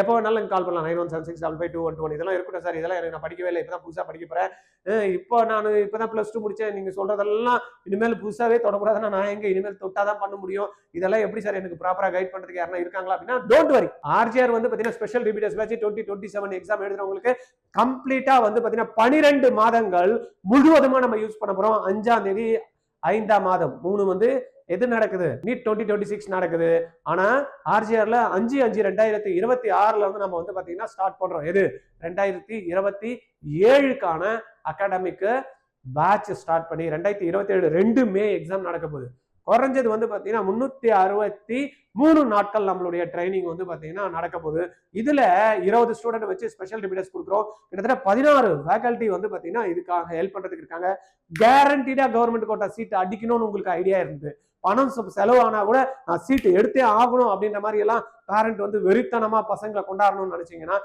எப்போ வேணாலும் கால் பண்ணலாம். 9176552121. இதெல்லாம் இருக்கட்டும் சார், இதெல்லாம் எனக்கு நான் படிக்கவே இல்லை, இப்பதான் புதுசா படிக்க போறேன், இப்போ நான் இப்பதான் +2 முடிச்சேன், நீங்க சொல்றதெல்லாம் இனிமேல் புதுசாவே தொடக்கூடாதுன்னா நான் எங்க இனிமேல் தொட்டாதான் பண்ண முடியும், இதெல்லாம் எப்படி சார் எனக்கு ப்ராப்பரா கைட் பண்றதுக்கு யாரா இருக்காங்களா அப்படின்னா டோன்ட் வரி. RGR வந்து பாத்தீங்கன்னா ஸ்பெஷல் ரிப்பீட்டர்ஸ் பேட்ச் 2027 எக்ஸாம் எழுதுறவங்களுக்கு கம்ப்ளீட்டா வந்து பாத்தீங்கன்னா 12 மாதங்கள் முழுவதுமா நம்ம யூஸ் பண்ண போறோம். 5ஆம் தேதி 5ஆம் மாதம் 3 வந்து எது நடக்குது, நீட் 2026 நடக்குது. ஆனா RGRல 5/5/2026ல வந்து நம்ம வந்து பாத்தீங்கன்னா ஸ்டார்ட் பண்றோம். எது 2027க்கான அகாடமிக் பேட்ச் ஸ்டார்ட் பண்ணி 2027 2 மே எக்ஸாம் நடக்க போகுது. குறைஞ்சது வந்து பாத்தீங்கன்னா 363 நாட்கள் நம்மளுடைய ட்ரைனிங் வந்து பாத்தீங்கன்னா நடக்க போகுது. இதுல 20 ஸ்டூடெண்ட் வச்சு ஸ்பெஷல் டிபிடர்ஸ் கொடுக்குறோம். கிட்டத்தட்ட 16 ஃபேக்கல்டி வந்து பாத்தீங்கன்னா இதுக்காக ஹெல்ப் பண்றதுக்கு இருக்காங்க. கேரண்டீடா கவர்மெண்ட் கோட்டா சீட் அடிக்கணும்னு உங்களுக்கு ஐடியா இருந்து பணம் செலவு ஆனா கூட நான் சீட்டு எடுத்தே ஆகணும் அப்படின்ற மாதிரி எல்லாம் பேரண்ட் வந்து வெறித்தனமா பசங்களை கொண்டாடணும்னு நினைச்சீங்கன்னா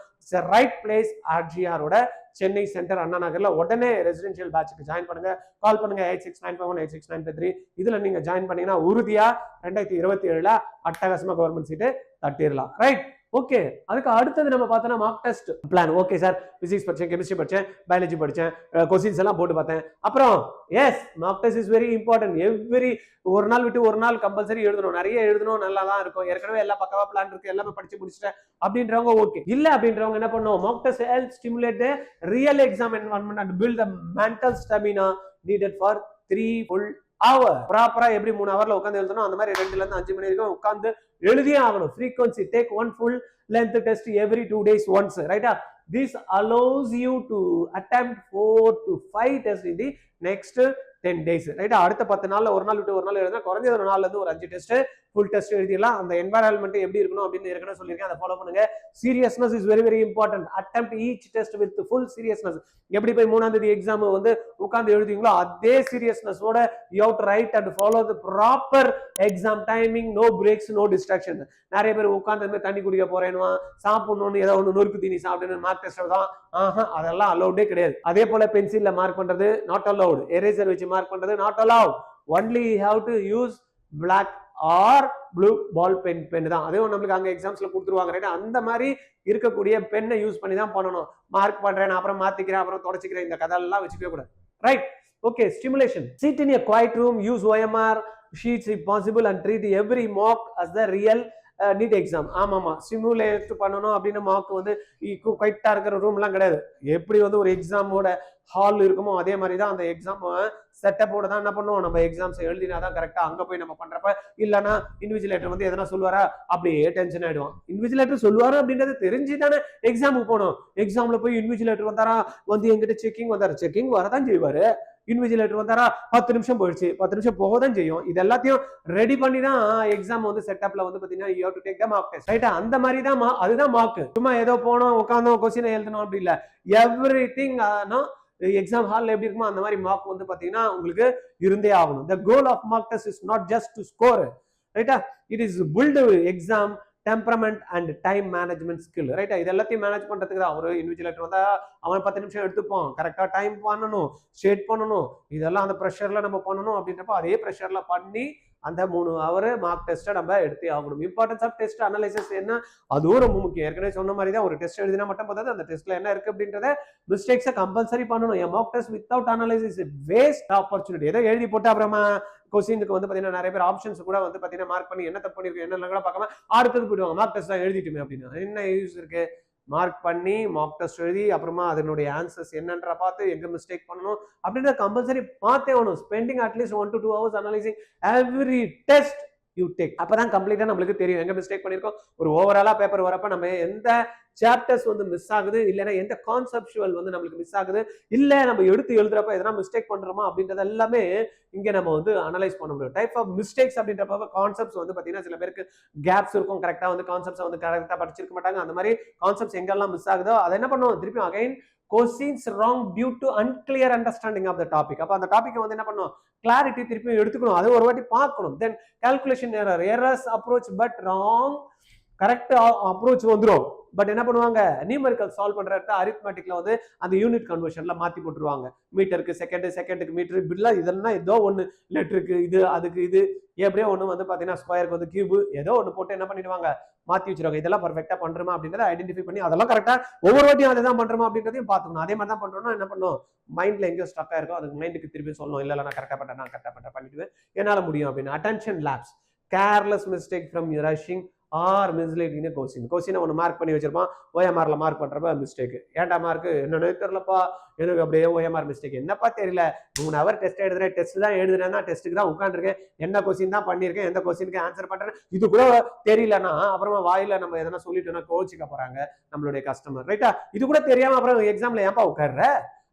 ரைட் பிளேஸ் RGRோட சென்னை சென்டர் அண்ணா நகர்ல உடனே ரெசிடென்ஷியல் பேட்சுக்கு ஜாயின் பண்ணுங்க. கால் பண்ணுங்க 8695186953. இதுல நீங்க ஜாயின் பண்ணீங்கன்னா உறுதியா 2027 அட்டகாசமா கவர்மெண்ட் சீட்டு தட்டிடலாம். Right, okay. அதுக்கு அடுத்தது நம்ம பார்த்தோம்னா mock test plan. Okay sir, physics படிச்சேன், கெமிஸ்ட்ரி படிச்சேன், பயாலஜி படிச்சேன், கொஸ்டின்ஸ் எல்லாம் போட்டு பார்த்தேன். அப்புறம் yes, mock test is very important. Every ஒரு நாள் விட்டு ஒரு நாள் கம்பல்சரி எழுதணும். நிறைய எழுதணும், நல்லா தான் இருக்கும். ஏற்கனவே எல்லா பக்கவா பிளான் இருக்கு, எல்லாமே படிச்சு முடிச்சிட்டேன் அப்படின்றவங்க ஓகே. இல்ல அப்படின்றவங்க என்ன பண்ணுவோம், mock test help stimulate the real exam environment and build the mental stamina needed for 3 full hour. ப்ராப்பரா எப்படி 3 ஹவர்ல உட்காந்து எழுதணும் அந்த மாதிரி 2 ல இருந்து 5 மணி வரைக்கும் உட்காந்து எழுதியே ஆகணும். frequency take one full length test every 2 days once, right? This allows you to attempt 4 to 5 tests in the next 10 days, right? அடுத்த 10 நாள்ல ஒரு நாள் விட்டு ஒரு நாள் எழுதினா குறைஞ்சது ஒரு நாள்ல இருந்து ஒரு 5 டெஸ்ட் ஃபுல் டெஸ்ட் எழுதிடலாம். அந்த என்வாயரன்மெண்ட் எப்படி இருக்கணும் அப்படின்னு ஏற்கனவே சொல்லியிருக்கேன், அதை ஃபாலோ பண்ணுங்க. Seriousness is very very important. Attempt each test with full seriousness. எப்படி போய் 3ஆம் தேதி எக்ஸாம் வந்து உட்கார்ந்து எழுதுவீங்களோ அதே சீரியஸ்னஸோட you have to write and follow the proper exam timing. No breaks, no distraction. நிறைய பேர் உட்கார்ந்து தண்ணி குடிக்க போறேன்னு சாப்பிடணும்னு ஏதோ ஒன்று நொறுக்கு தீனி சாப்பிடுன்னு மார்க் டெஸ்ட் தான். அதெல்லாம் அலௌடே கிடையாது. அதே போல பென்சில்ல மார்க் பண்றது நாட் அலௌட். எரேசர் வச்சு மார்க் பண்றது not allowed. Only you have to use black or blue ball pen தான். அதுவும் நம்மளுக்கு அங்க எக்ஸாம்ஸ்ல கொடுத்துருவாங்க, ரைட்? அந்த மாதிரி இருக்கக்கூடிய பெண்ணை யூஸ் பண்ணி தான் பண்ணணும். மார்க் பண்றேன், அப்புறம் மாத்திக்கிறேன், அப்புறம் தொடச்சிக்கிறேன், இந்த கதையெல்லாம் வச்சுக்கவே கூடாது. Right, okay. Stimulation. Sit in a quiet room, use OMR sheets if possible and treat every mock as the real NEET exam. ஆமாமா, சிமுலேட் பண்ணணும் அப்படின்னு மார்க் வந்து குவைட்டா இருக்கிற ரூம்லாம் கிடையாது. எப்படி வந்து ஒரு எக்ஸாமோட ஹால் இருக்குமோ அதே மாதிரி தான் அந்த எக்ஸாம் செட்டப்போட தான் என்ன பண்ணுவோம், நம்ம எக்ஸாம்ஸ் எழுதினாதான் கரெக்டா அங்க போய் நம்ம பண்றப்ப. இல்லைன்னா இன்விஜிலேட்டர் வந்து எதனா சொல்லுவாரா, அப்படியே டென்ஷன் ஆயிடுவான். இன்விஜிலேட்டர் சொல்லுவாரு அப்படின்றது தெரிஞ்சு தானே எக்ஸாமுக்கு போகணும். எக்ஸாம்ல போய் இன்விஜிலேட்டர் வந்தாரா, வந்து எங்கிட்ட செக்கிங் வந்தாரு, செக்கிங் வரதான் செய்வாரு. இன்விஜிலேட்டர் வந்தாரா, 10 நிமிஷம் போயிடுச்சு, 10 நிமிஷம் போகதான் செய்யும். இது எல்லாத்தையும் ரெடி பண்ணி தான் எக்ஸாம் வந்து செட்டப்ல வந்து பாத்தீங்கன்னா you have to take the mark test, right? அந்த மாதிரி தான் அதுதான் மார்க். சும்மா ஏதோ போனோம் உட்கார்ந்தோம் கொஸ்டினை எழுதணும் அப்படி இல்ல. எவ்ரிதிங் எக்ஸாம் ஹால்ல எப்படி இருக்குமோ அந்த மாதிரி மார்க் வந்து பாத்தீங்கன்னா உங்களுக்கு இருந்தே ஆகணும். The goal of mock test is not just to score, right? It is build exam temperament and time management skill, ரைட்டா? இது எல்லாத்தையும் மேனேஜ் பண்றதுக்கு தான். ஒரு இன்விஜுவலேட்டர் வந்தா அவன் 10 நிமிஷம் எடுத்துப்பான், கரெக்டா டைம் பண்ணணும், ஸ்டேட் பண்ணணும், இதெல்லாம் அந்த ப்ரெஷர்ல நம்ம பண்ணணும். அப்படின்றப்ப அதே ப்ரெஷர்ல பண்ணி அந்த 3 ஹவர் மார்க் டெஸ்ட்டை நம்ம எடுத்தே ஆகணும். இம்பார்ட்டன்ஸ் ஆஃப் டெஸ்ட் அனலைசிஸ் என்ன, அதுவும் ரொம்ப முக்கியம். ஏற்கனவே சொன்ன மாதிரி தான், ஒரு டெஸ்ட் எழுதினா மட்டும் போதாது, அந்த டெஸ்ட்ல என்ன இருக்கு அப்படின்றத மிஸ்டேக்ஸை கம்பல்சரி பண்ணணும். என் mock test without analysis waste opportunity. ஏதோ எழுதி போட்டு அப்புறமா கொஸ்டினுக்கு வந்து பாத்தீங்கன்னா நிறைய பேர் ஆப்ஷன்ஸ் கூட வந்து பாத்தீங்கன்னா மார்க் பண்ணி என்ன தப்பு பண்ணிருக்கு என்ன கூட பார்க்காம அடுத்தது போயிடுவாங்க. மார்க் டெஸ்ட் தான் எழுதிட்டுமே அப்படின்னு என்ன யூஸ் இருக்கு? மார்க் பண்ணி மார்க் டெஸ்ட் எழுதி அப்புறமா அதனுடைய ஆன்சர்ஸ் என்னன்ற பார்த்து எங்க மிஸ்டேக் பண்ணணும் அப்படின்ற கம்பல்சரி பார்த்தே ஆகணும். Spending at least 1 to 2 hours analysing every test you take. அப்பதான் கம்ப்ளீட்டா நம்மளுக்கு தெரியும் எங்க மிஸ்டேக் பண்ணிருக்கோம். ஒரு ஓவராலா பேப்பர் வரப்ப நம்ம எந்த சாப்டர்ஸ் வந்து மிஸ் ஆகுது, இல்லைன்னா எந்த கான்செப்சுவல் வந்து நம்மளுக்கு மிஸ் ஆகுது, இல்ல நம்ம எடுத்து எழுதுறப்ப எதனா மிஸ்டேக் பண்றோமா அப்படின்றது எல்லாமே இங்க நம்ம வந்து அனலைஸ் பண்ண முடியும். டைப் ஆஃப் மிஸ்டேக்ஸ் அப்படின்றப்ப கான்செப்ட்ஸ் வந்து பாத்தீங்கன்னா சில பேருக்கு கேப்ஸ் இருக்கும், கரெக்டா வந்து கான்செப்ட்ஸ் வந்து கரெக்டா படிச்சிருக்க மாட்டாங்க. அந்த மாதிரி கான்செப்ட்ஸ் எங்கெல்லாம் மிஸ் ஆகுதோ அதை என்ன பண்ணுவோம், திருப்பி again questions wrong due to unclear understanding of the topic. அப்ப அந்த டாபிக் வந்து என்ன பண்ணும், கிளாரிட்டி திருப்பி எடுத்துக்கணும், அது ஒரு வாட்டி பார்க்கணும். Then calculation errors approach but wrong, correct approach வந்துடும். பட் என்ன பண்ணுவாங்க, நியூமெரிக்கல் சால்வ் பண்றத அரித்மெட்டிக்ல வந்து அந்த யூனிட் கன்வர்ஷன்ல மாத்தி போட்டுருவாங்க. மீட்டருக்கு செகண்ட், செகண்டுக்கு மீட்டர், இப்படிலாம் இதெல்லாம் ஏதோ ஒன்று லிட்டருக்கு இது, அதுக்கு இது, எப்படியோ ஒன்று வந்து பாத்தீங்கன்னா ஸ்கொயருக்கு வந்து கியூப், ஏதோ ஒன்று போட்டு என்ன பண்ணிடுவாங்க, மாத்தி வச்சிருவாங்க. இதெல்லாம் பர்ஃபெக்டா பண்றோமா அப்படின்றத ஐடென்டிஃபை பண்ணி அதெல்லாம் கரெக்டா ஒவ்வொரு வாட்டியும் அதை தான் பண்றோமா அப்படின்றதையும் பார்த்துக்கணும். அதே மாதிரி தான் பண்றோம்னா என்ன பண்ணும், மைண்ட்ல எங்கேயோ ஸ்டக் ஆயிருக்கும், அதுக்கு மைண்டுக்கு திருப்பி சொல்லணும், இல்ல நான் கரெக்டா பண்றேன், நான் கரெக்டா பண்றேன், பண்ணிடுவேன், என்னால முடியும் அப்படின்னு. Attention lapse, careless mistake from rushing or misleading question ஒன்று மார்க் பண்ணி வச்சிருப்பான், ஓஎம்ஆர்ல மார்க் பண்றப்ப மிஸ்டேக். ஏன்டா மார்க் என்னன்னு தெரியலப்பா, எனக்கு அப்படியே ஓஎம்ஆர் மிஸ்டேக், என்னப்பா தெரியல, 3 ஹவர் டெஸ்ட் எழுதுறேன், டெஸ்ட் தான் எழுதுறேன்னா டெஸ்ட்டுக்கு தான் உட்காந்துருக்கேன், என்ன கொஸ்டின் தான் பண்ணியிருக்கேன், எந்த கொஸ்டினுக்கு ஆன்சர் பண்றேன், இது கூட தெரியலன்னா அப்புறமா வாயில நம்ம எதனா சொல்லிட்டோம்னா கோச்சிக்க போறாங்க நம்மளுடைய கஸ்டமர், ரைட்டா? இது கூட தெரியாம அப்புறம் எக்ஸாம்ல ஏன்பா உட்கார்ற,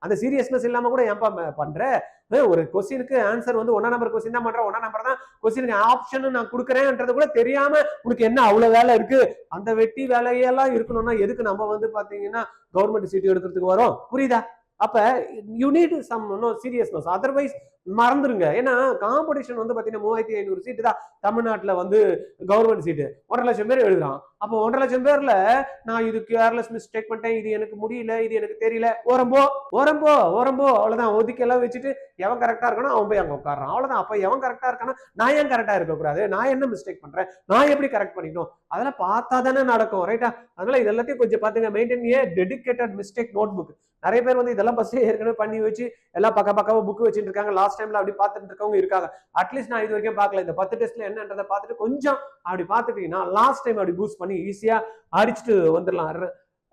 அந்த சீரியஸ்னஸ் இல்லாம கூட ஏன்பா பண்ற, ஒரு கொஸ்டினுக்கு ஆன்சர் வந்து 1 நம்பர் கொஸ்டின் தான் பண்றேன், 1 நம்பர் தான் கொஸ்டினுக்கு ஆப்ஷன் நான் கொடுக்குறேன்ன்றது கூட தெரியாம உனக்கு என்ன அவ்வளவு வேலை இருக்கு, அந்த வெட்டி வேலையெல்லாம் இருக்கணும்னா எதுக்கு நம்ம வந்து பாத்தீங்கன்னா கவர்மெண்ட் சீட் எடுக்கிறதுக்கு வரோம், புரியுதா? அப்ப you need some seriousness, otherwise மறந்துருங்க. ஏன்னா காம்படிஷன் வந்து பாத்தீங்கன்னா 3500 சீட்டு தான் தமிழ்நாட்டுல வந்து கவர்மெண்ட் சீட்டு, 1.5 லட்சம் பேர் எழுதுறான். அப்போ 1.5 லட்சம் பேர்ல நான் இது கேர்லெஸ் மிஸ்டேக் பண்ணிட்டேன், இது எனக்கு முடியல, இது எனக்கு தெரியல, ஓரம்போ அவ்வளவுதான். ஒதுக்கி எல்லாம் வச்சுட்டு எவன் கரெக்டா இருக்கணும் அவன் போய் அங்க உட்காரான், அவ்வளவுதான். அப்ப எவன் கரெக்டா இருக்கானா நான் ஏன் கரெக்டா இருக்க கூடாது, நான் என்ன மிஸ்டேக் பண்றேன், நான் எப்படி கரெக்ட் பண்ணிக்கணும், அதெல்லாம் பார்த்தா தானே நடக்கும், ரைட்டா? அதனால இது எல்லாத்தையும் கொஞ்சம் பாத்துங்க. Maintain a dedicated mistake note book. நிறைய பேர் வந்து இதெல்லாம் ஃபர்ஸ்ட் ஏற்கனவே பண்ணி வச்சு எல்லாம் பக்கமா புக் வச்சுட்டு இருக்காங்க. லாஸ்ட் டைம்ல அப்படி பார்த்துட்டு இருக்கவங்க இருக்காங்க. அட்லீஸ்ட் நான் இது வரைக்கும் பார்க்கல, இந்த 10 டெஸ்ட்ல என்னன்றதை பார்த்துட்டு கொஞ்சம் அப்படி பார்த்துட்டீங்கன்னா லாஸ்ட் டைம் அப்படி பூஸ்ட் பண்ணி ஈஸியா அடிச்சுட்டு வந்துடலாம்.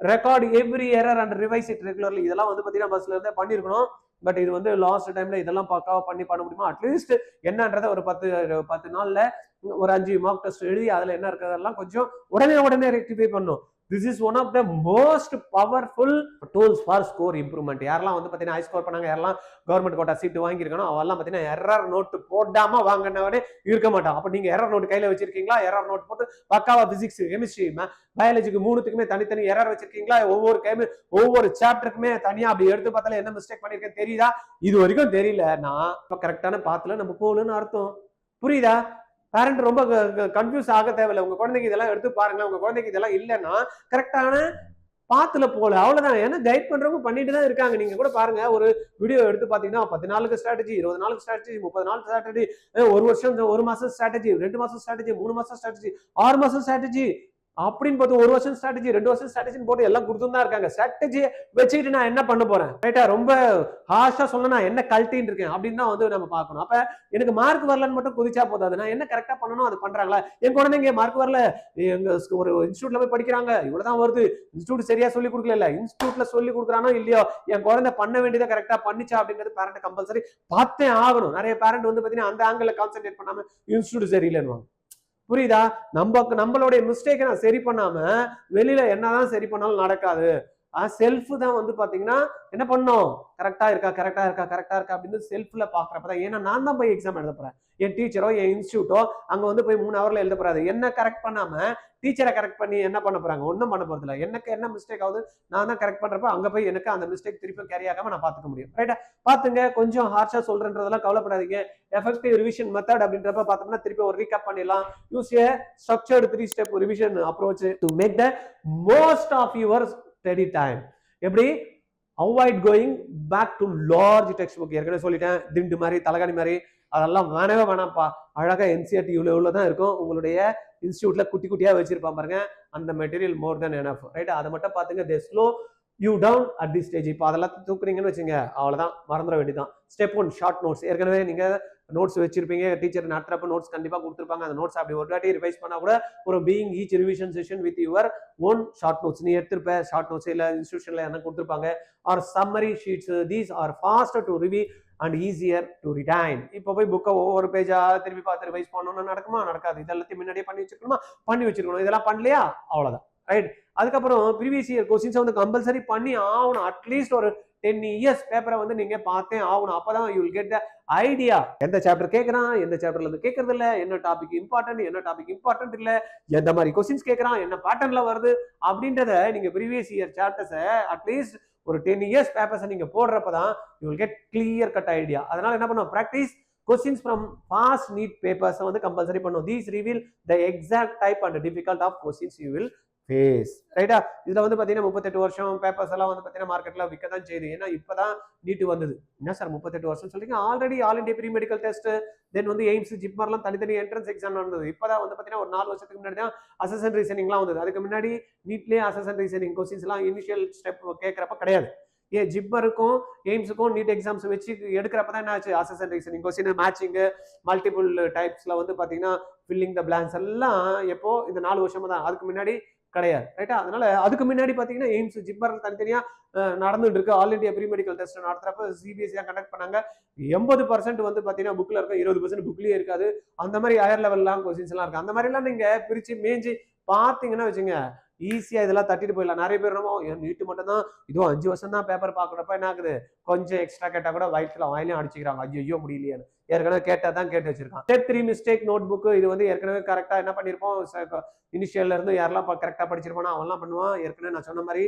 Record every error and revise it regularly, இதெல்லாம் வந்து பாத்தீங்கன்னா பஸ்ல இருந்தே பண்ணிருக்கணும். பட் இது வந்து லாஸ்ட் டைம்ல இதெல்லாம் பக்காவா பண்ண முடியுமா? அட்லீஸ்ட் என்னன்றத ஒரு 10 நாள்ல ஒரு 5 மார்க் டெஸ்ட் எழுதி அதுல என்ன இருக்கிறதெல்லாம் கொஞ்சம் உடனே ரெக்டிஃபை பண்ணும். This is one of the most powerful tools for score improvement. யாரெல்லாம் வந்து பாத்தீங்கன்னா ஹை ஸ்கோர் பண்ணாங்க, யாரெல்லாம் கவர்மெண்ட் கோட்டா சீட் வாங்கியிருக்கணும், அவெல்லாம் பாத்தீங்கன்னா எரர் நோட் போடாம வாங்கினவனே இருக்க மாட்டான். அப்ப நீங்க எரர் நோட் கையில வச்சிருக்கீங்களா? எரர் நோட் போட்டு பக்காவா பிசிக்ஸ், கெமிஸ்ட்ரி, பயாலஜிக்கு 3த்துக்குமே தனித்தனி எரர் வச்சிருக்கீங்களா? ஒவ்வொரு சாப்டருக்குமே தனியா அப்படி எடுத்து பார்த்தாலும் என்ன மிஸ்டேக் பண்ணிருக்கேன் தெரியுதா? இது வரைக்கும் தெரியலன்னா இப்ப கரெக்டான பாத்துல நம்ம போகணும்னு அர்த்தம், புரியுதா? பேரண்ட் ரொம்ப கன்ஃபியூஸ் ஆக தேவையில்லை. உங்க குழந்தைக்கு இதெல்லாம் எடுத்து பாருங்க. உங்க குழந்தைக்கு இதெல்லாம் இல்லைன்னா கரெக்டான பாத்துல போல, அவ்வளவுதான். ஏன்னா கைட் பண்றவங்க பண்ணிட்டு தான் இருக்காங்க. நீங்க கூட பாருங்க, ஒரு வீடியோ எடுத்து பாத்தீங்கன்னா 10 நாளுக்கு ஸ்ட்ராட்டஜி, 20 நாளுக்கு ஸ்ட்ராட்டஜி, 30 நாள் ஸ்ட்ராட்டஜி, 1 வருஷம் 1 மாசம் ஸ்ட்ராட்டஜி, 2 மாசம் ஸ்ட்ராட்டஜி, 3 மாசம் ஸ்ட்ராட்டஜி, 6 மாசம் ஸ்ட்ராட்டஜி அப்படின்னு பார்த்து 1 வருஷம் ஸ்ட்ராட்டஜி, 2 வருஷம் ஸ்ட்ராட்டஜின்னு போட்டு எல்லாம் கொடுத்துதான் தான் இருக்காங்க. ஸ்ட்ராட்டஜியை வச்சுக்கிட்டு நான் என்ன பண்ண போறேன், ரைட்டா? ரொம்ப ஹார்ஷா சொல்ல நான் என்ன கல்ட்டின்னு இருக்கேன் அப்படின்னு தான் வந்து நம்ம பார்க்கணும். அப்ப எனக்கு மார்க் வரலன்னு மட்டும் குதிச்சா போதாது, நான் என்ன கரெக்டா பண்ணணும் அது பண்றாங்களா? என் குழந்தைங்க மார்க் வரல, எங்க ஒரு இன்ஸ்டியூட்ல போய் படிக்கிறாங்க, இவ்வளவுதான் வருது, இன்ஸ்டியூட் சரியா சொல்லி கொடுக்கல, இன்ஸ்டியூட்ல சொல்லி கொடுக்குறானோ இல்லையோ, என் குழந்தை பண்ண வேண்டியதை கரெக்டா பண்ணிச்சா அப்படிங்கிறது பேரண்ட் கம்பல்சரி பார்த்தே ஆகணும். நிறைய பேரண்ட் வந்து பாத்தீங்கன்னா அந்த ஆங்கிள் கான்சென்ட்ரேட் பண்ணாம இன்ஸ்டியூட் சரியில்லைன்னு, புரியுதா? நம்மளுடைய மிஸ்டேக்கை நான் சரி பண்ணாம வெளியில என்னதான் சரி பண்ணாலும் நடக்காது. செல்ஃப் தான் வந்து பாத்தீங்கன்னா என்ன பண்ணும், கரெக்டா இருக்கா அப்படின்னு செல்ஃப்ல பாக்குறப்பதான். ஏன்னா நான் தான் போய் எக்ஸாம் எழுத போறேன், என் டீச்சரோ என் இன்ஸ்டியூட்டோ அங்க வந்து போய் 3 ஹவர்ல எழுத போறாது. என்ன கரெக்ட் பண்ணாம டீச்சரை கரெக்ட் பண்ணி என்ன பண்ண போறாங்க? ஒன்னும் பண்ண போறது இல்லை. எனக்கு என்ன மிஸ்டேக் ஆகுது நான் தான் கரெக்ட் பண்றப்ப அங்க போய் எனக்கு அந்த மிஸ்டேக் திருப்பி கேரி ஆகாம நான் பாத்துக்க முடியும், ரைட்டா? பாத்துங்க, கொஞ்சம் ஹார்ஷா சொல்றேன்றதெல்லாம் கவலைப்படாதீங்க. எஃபெக்டிவ் ரிவிஷன் மெத்தட் அப்படின்றப்ப பார்த்தோம்னா திருப்பி ஒரு ரீகேப் பண்ணிடலாம். Use a structured 3 step revision approach to make the most of your study time. எப்படி? Avoid going back to large textbook. ஏற்கனவே சொல்லிட்டேன், திண்டு மாதிரி தலகாணி மாதிரி அதெல்லாம் வேணவே வேணாம்ப்பா. அழகா என்சிஆர்டி இவ்வளவுதான் இருக்கும், உங்களுடைய இன்ஸ்டியூட்ல குட்டி குட்டியா வச்சிருப்பான் பாருங்க, அந்த material more than enough, right? அதை மட்டும் பாத்துங்க. They slow you down at the stage. இப்போ அதெல்லாம் தூக்குறீங்கன்னு வச்சுங்க, அவ்வளவுதான், மறந்துட வேண்டியதான். Step 1 short notes. ஏற்கனவே நீங்க நோட்ஸ் வச்சிருப்பீங்க, டீச்சர் நடத்துறப்ப நோட்ஸ் கண்டிப்பா கொடுத்துருப்பாங்க. அந்த நோட்ஸ் அப்படி ஒரு வாட்டி ரிவைஸ் பண்ணா கூட ஒரு being each revision session with your own short notes நீ எடுத்திருப்ப. ஷார்ட் நோட்ஸ் இல்ல இன்ஸ்டியூஷன்ல என்ன கொடுத்துருப்பாங்க, or summary sheets. These are faster to review and easier to retain. இப்போ போய் புக்கை ஒவ்வொரு பேஜா திருப்பி பார்த்து ரிவைஸ் பண்ணணும்னு நடக்குமா? நடக்காது. இதெல்லாத்தையும் முன்னாடியே பண்ணி வச்சிருக்கணும். இதெல்லாம் பண்ணலையா, அவ்வளவுதான், ரைட்? அதுக்கப்புறம் ப்ரீவியஸ் இயர் கொஸ்டின்ஸ் வந்து கம்பல்சரி பண்ணி ஆகணும். அட்லீஸ்ட் ஒரு 10 இயர்ஸ் பேப்பரை வந்து நீங்க பார்த்தே ஆகணும். அப்பதான் you will get the idea, எந்த சாப்டர் கேட்கறான், எந்த சாப்டர்ல இருந்து கேட்கறது இல்ல, என்ன டாபிக் இம்பார்ட்டன்ட் இல்ல, எந்த மாதிரி கொஸ்டின்ஸ் கேட்கறான், என்ன பேட்டர்ன்ல வருது அப்படின்றத நீங்க ப்ரீவியஸ் இயர் சாப்டர்ஸை அட்லீஸ்ட் ஒரு 10 இயர்ஸ் பேப்பர்ஸை நீங்க போடுறப்பதான் you will get clear cut idea. அதனால என்ன பண்ணுவோம், practice questions from past NEET papers வந்து கம்பல்சரி பண்ணும். These reveal the exact type and difficult of questions you will face, ரைட்டா? இதுல வந்து பாத்தீங்கன்னா 38 வருஷம் பேப்பர்ஸ் எல்லாம் வந்து பாத்தீங்கன்னா மார்க்கெட்ல விற்கதான் செய்யுது. ஏன்னா இப்பதான் நீட் வந்தது. என்ன சார் 38 வருஷம் சொல்றீங்க? Already all India pre medical test, then வந்து எய்ம்ஸ், ஜிப்மர்லாம் தனித்தனி என்ட்ரன்ஸ் எக்ஸாம் நடந்தது. இப்பதான் வந்து பாத்தீங்கன்னா ஒரு 4 வருஷத்துக்கு முன்னாடி தான் அசெஷன் ரீசனிங்லாம் வந்தது. அதுக்கு முன்னாடி நீட்லயே அசெஷன் ரீசனிங் கொஸ்டின்ஸ் எல்லாம் இனிஷியல் ஸ்டெப் கேட்கறப்ப கிடையாது. ஜிப்மருக்கும் எய்ம்ஸுக்கும் நீட் எக்ஸாம்ஸ் வச்சு எடுக்கிறப்பதான் என்ன ஆச்சு, assertion reasoning question, matching, multiple டைப்ஸ்ல வந்து பாத்தீங்கன்னா ஃபில்லிங் த பிளாங்க்ஸ் எல்லாம் எப்போ இந்த 4 வருஷமா தான், அதுக்கு முன்னாடி கிடையாது, ரைட்டா? அதனால அதுக்கு முன்னாடி பாத்தீங்கன்னா எய்ம்ஸ், ஜிப்மர் தனித்தனியா நடந்துட்டு இருக்கு. All India pre medical test நடத்துறப்ப சிபிஎஸ்சி தான் கண்டக்ட் பண்ணாங்க. 80% வந்து பாத்தீங்கன்னா புக்ல இருக்க, 20% புக்லயே இருக்காது. அந்த மாதிரி ஹையர் லெவல்லாம் கொஸ்டின்ஸ் எல்லாம் இருக்கு. அந்த மாதிரி எல்லாம் நீங்க பிரிச்சு மேய்ஞ்சி பாத்தீங்கன்னா வச்சுங்க, ஈஸியா இதெல்லாம் தட்டிட்டு போயிடலாம். நிறைய பேர் நீட்டு மட்டும் தான் இதுவும் 5 வருஷம் தான் பேப்பர் பாக்குறப்ப என்ன ஆகுது, கொஞ்சம் எக்ஸ்ட்ரா கேட்டா கூட வாயிலையும் அடிச்சுக்கிறாங்க, ஐயோ முடியலையான்னு. ஏற்கனவே கேட்டதான் கேட்டு வச்சிருக்கான். ஸ்டெப் 3 மிஸ்டேக் நோட் புக், இது வந்து ஏற்கனவே கரெக்டா என்ன பண்ணிருப்போம், இனிஷியல்ல இருந்து யாரெல்லாம் கரெக்டா படிச்சிருப்பானோ அவன்லாம் பண்ணுவான். ஏற்கனவே நான் சொன்ன மாதிரி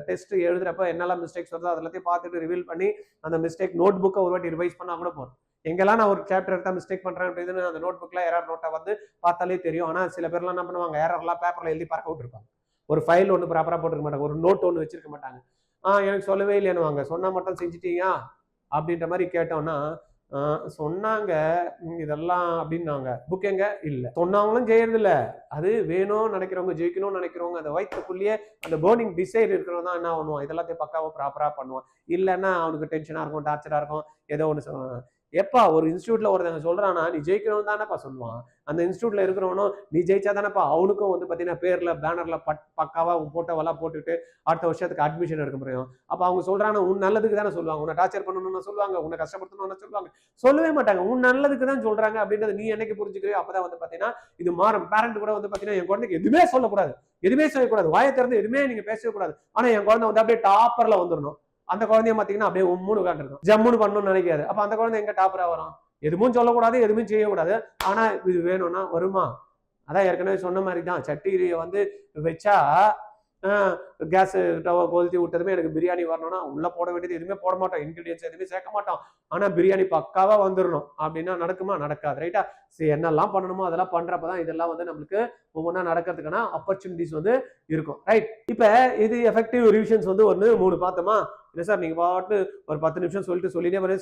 டெஸ்ட் எழுதுறப்ப என்னெல்லாம் மிஸ்டேக்ஸ் வருதோ அதெல்லாத்தையும் பார்த்துட்டு ரிவீல் பண்ணி அந்த மிஸ்டேக் நோட் புக்கை ஒரு வாட்டி ரிவைஸ் பண்ணா கூட போதும். எங்கெல்லாம் நான் ஒரு சாப்டர் எடுத்தா மிஸ்டேக் பண்றேன் அப்படின்னு அந்த நோட் புக்ல எரர் நோட்டை வந்து பார்த்தாலே தெரியும். ஆனா சில பேர்லாம் என்ன பண்ணுவாங்க, எரர்லாம் பேப்பர்ல எழுதி பறக்க விட்டுருப்பாங்க. ஒரு ஃபைல் ஒன்று ப்ராப்பரா போட்டுருக்க மாட்டாங்க, ஒரு நோட் ஒன்று வச்சிருக்க மாட்டாங்க. எனக்கு சொல்லவே இல்லைன்னு சொன்னா மட்டும் செஞ்சுட்டீங்க அப்படின்ற மாதிரி கேட்டோம்னா சொன்னாங்க இதெல்லாம் அப்படின்னாங்க. புக் எங்க இல்ல, சொன்னவங்களும் செய்யறது இல்ல. அது வேணும்னு நினைக்கிறவங்க, ஜெயிக்கணும்னு நினைக்கிறவங்க, அந்த வயிற்றுக்குள்ளேயே அந்த பேர்னிங் டிசைர் இருக்கிறவங்க தான் என்ன பண்ணுவான், இதெல்லாத்தையும் பக்காவா ப்ராப்பரா பண்ணுவான். இல்லைன்னா அவனுக்கு டென்ஷனா இருக்கும், டார்ச்சரா இருக்கும், ஏதோ ஒன்று. எப்பா ஒரு இன்ஸ்டியூட்ல ஒருத்தங்க சொல்றானா நீ ஜெயிக்கணும் தானேப்பா சொல்லுவான். அந்த இன்ஸ்டியூட்ல இருக்கிறவனும் நீ ஜெயிச்சா தானேப்பா அவனுக்கும் வந்து பாத்தீங்கன்னா பேர்ல பேனர்ல பக்காவா போட்டோவெல்லாம் போட்டுட்டு அடுத்த வருஷத்துக்கு அட்மிஷன் எடுக்க முடியும். அப்ப அவங்க சொல்றாங்க உன் நல்லதுக்கு தானே சொல்லுவாங்க, உன்னை டார்ச்சர் பண்ணணும்னு சொல்லுவாங்க, உன்னை கஷ்டப்படுத்தணும்னு சொல்லுவாங்க, சொல்லவே மாட்டாங்க. உன் நல்லதுக்கு தான் சொல்றாங்க அப்படின்றது நீ என்னைக்கு புரிஞ்சுக்கிறீ அப்பதான் வந்து பாத்தீங்கன்னா இது மாறும். பேரண்ட் கூட வந்து பாத்தீங்கன்னா என் குழந்தைக்கு எதுவுமே சொல்லக்கூடாது, எதுவுமே செய்யக்கூடாது, வாயை திறந்து எதுவுமே நீங்க பேசவே கூடாது. ஆனா என் குழந்தை வந்து அப்படியே டாப்பர்ல வந்துடணும். அந்த குழந்தைய பாத்தீங்கன்னா அப்படியே உம்முன்னு உட்காந்துருக்கும், ஜம்முன்னு பண்ணணும்னு நினைக்காது. அப்ப அந்த குழந்தை எங்க டாப்பரா வரும்? எதுவும் சொல்லக்கூடாது, எதுவும் செய்யக்கூடாது. ஆனா இது வேணும்னா வருமா? அதான் ஏற்கனவே சொன்ன மாதிரி தான், சட்டியை வந்து வச்சா கேஸ் கொளுத்தி விட்டதுமே எனக்கு பிரியாணி வரணும்னா உள்ள போட வேண்டியது எதுவுமே போட மாட்டோம், இன்கிரீடியன்ஸ் எதுவுமே சேர்க்க மாட்டோம். ஆனா பிரியாணி பக்காவா வந்துடணும் அப்படின்னா நடக்குமா? நடக்காது. ரைட்டா? சரி, என்னெல்லாம் பண்ணணுமோ அதெல்லாம் பண்றப்பதான் இதெல்லாம் வந்து நம்மளுக்கு ஒவ்வொன்றா நடக்கிறதுக்கான ஆப்பர்ச்சுனிட்டிஸ் வந்து இருக்கும். ரைட்? இப்ப இது எஃபெக்டிவ் ரிவிஷன்ஸ் வந்து 3 பார்த்தோமா? இல்லை சார் நீங்க பாட்டு ஒரு 10 நிமிஷம் சொல்லிட்டே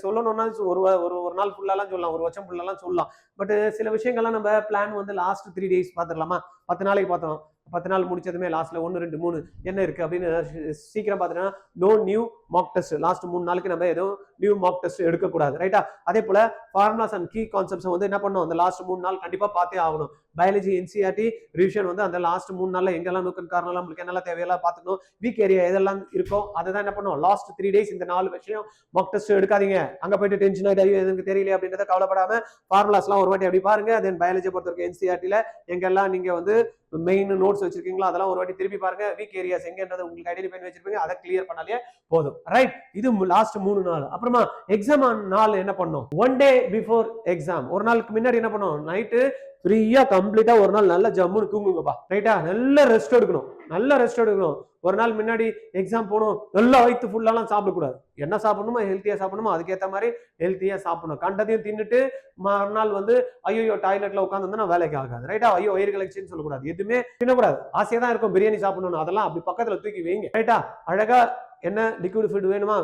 சொல்லணும்னா ஒரு நாள் ஃபுல்லாலாம் சொல்லலாம், ஒரு வருஷம் ஃபுல்லாலாம் சொல்லலாம். பட் சில விஷயங்கள்லாம் நம்ம பிளான் வந்து லாஸ்ட் 3 days பார்த்துடலாமா? 10 நாளைக்கு பார்த்தோம், 10 நாள் முடிச்சதுமே லாஸ்ட்ல 1, 2, 3 என்ன இருக்கு அப்படின்னு சீக்கிரம் பார்த்துட்டோம்னா no new mock test. Last 3 நாளுக்கு நம்ம எதுவும் நியூ மாக் டெஸ்ட் எடுக்கக்கூடாது. ரைட்டா? அதே போல ஃபார்முலாஸ் அண்ட் கீ கான்செப்ட்ஸ் வந்து என்ன பண்ணணும், அந்த லாஸ்ட் 3 நாள் கண்டிப்பா பார்த்தே ஆகணும். பயாலஜி NCERT ரிவிஷன் வந்து அந்த லாஸ்ட் 3 நாள்ல எங்கெல்லாம் நோக்கம் காரணம் நம்மளுக்கு என்னெல்லாம் தேவையெல்லாம் பார்த்துக்கணும். வீக் ஏரியா எதெல்லாம் இருக்கும் அதுதான் என்ன பண்ணும், லாஸ்ட் 3 days இந்த 4 விஷயம் மாக் டெஸ்ட் எடுக்காதீங்க. அங்க போயிட்டு டென்ஷன் ஆகிட்டு எனக்கு தெரியல அப்படின்றத கவலைப்படாம ஃபார்முலாஸ்லாம் ஒரு வாட்டி அப்படி பாருங்க. தென் பயாலஜியை பொறுத்த வரைக்கும் NCERTல எங்கெல்லாம் நீங்க வந்து மெயின் நோட்ஸ் வச்சிருக்கீங்களோ அதெல்லாம் ஒரு வாட்டி திருப்பி பாருங்க. வீக் ஏரியாஸ் எங்கன்றது உங்களுக்கு ஐடென்டிஃபை பண்ணி வச்சிருப்பீங்க, அதை கிளியர் பண்ணாலே போதும். ரைட்? இது லாஸ்ட் 3 நாள். அப்புறமா எக்ஸாம் நாள் என்ன பண்ணும், 1 day பிஃபோர் எக்ஸாம், ஒரு நாளுக்கு முன்னாடி என்ன பண்ணும், நைட்டு ஃப்ரீயா கம்ப்ளீட்டா ஒரு நாள் நல்லா ஜம்முன்னு தூங்குங்கப்பா. ரைட்டா? நல்ல ரெஸ்ட் எடுக்கணும், நல்ல ரெஸ்ட் எடுக்கணும். ஒரு நாள் முன்னாடி எக்ஸாம் போகணும், நல்லா வயிற்று ஃபுல்லாலாம் சாப்பிடக்கூடாது. என்ன சாப்பிடணுமோ ஹெல்த்தியா சாப்பிடணுமோ அதுக்கேற்ற மாதிரி ஹெல்த்தியா சாப்பிடணும். கண்டதையும் தின்னுட்டு மறுநாள் வந்து ஐயோ டாய்லெட்ல உட்காந்துருந்தா வேலைக்கு ஆகாது. ரைட்டா? ஐயோ வயிறு கலெக்ஷன் சொல்லக்கூடாது, எதுவுமே தின்னக்கூடாது. ஆசையா தான் இருக்கும் பிரியாணி சாப்பிடணும், அதெல்லாம் அப்படி பக்கத்துல தூக்கி வைங்க. ரைட்டா? அழகா என்ன லிக்விட் ஃபுட் வேணுமா,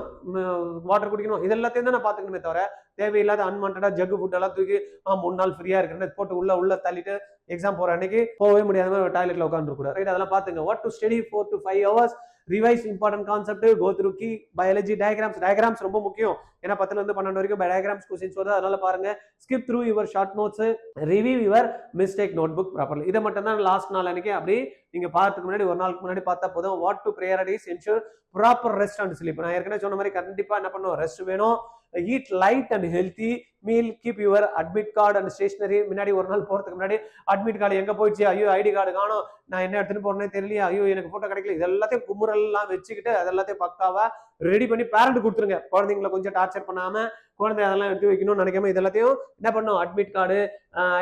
வாட்டர் குடிக்கணும், இது எல்லாத்தையும் தான் நான் பாத்துக்கணுமே தவிர தேவையில்லாத அன்வான்டா ஜக்கு ஃபுட் எல்லாம் தூக்கி 3 நாள் ஃப்ரீயா இருக்கிறேன் போட்டு உள்ள தள்ளிட்டு எக்ஸாம் போற அன்னைக்கு போகவே முடியாத மாதிரி டாய்லெட்ல உட்காந்துருக்கூடாது. ரைட்? அதெல்லாம் பாத்துங்க. What to study 4 to 5 hours, revise important concept, go through key biology diagrams ரொம்ப முக்கியம். ஏன்னா 10ல இருந்து 12 வரைக்கும் டயக்ராம்ஸ் கொஸ்டின்ஸ் வருது, அதனால பாருங்க. Skip through your short notes, review your mistake note book properly. இதை மட்டும் தான் லாஸ்ட் நாள் அன்னைக்கு அப்படி நீங்க பார்த்துக்கு முன்னாடி ஒரு நாளுக்கு முன்னாடி பார்த்தா போதும். What to priorities, ensure proper rest and sleep. நான் ஏற்கனவே சொன்ன மாதிரி கண்டிப்பா என்ன பண்ணுவோம், ரெஸ்ட் வேணும். Eat light and healthy meal, keep your admit card and stationery. முன்னாடி ஒரு நாள் போறதுக்கு முன்னாடி அட்மிட் கார்டு எங்க போயிடுச்சு, ஐயோ ஐடி கார்டு காணும், நான் என்ன எடுத்துட்டு போறேன்னு தெரியலையா, ஐயோ எனக்கு போட்டோ கிடைக்கல, இது எல்லாத்தையும் குமுறல்லாம் வச்சுக்கிட்டு அதெல்லாத்தையும் பக்காவா ரெடி பண்ணி பேரண்ட் கொடுத்துருங்க. குழந்தைங்களை கொஞ்சம் டார்ச்சர் பண்ணாம குழந்தை அதெல்லாம் எடுத்து வைக்கணும்னு நினைக்காம இதெல்லாத்தையும் என்ன பண்ணும், அட்மிட் கார்டு,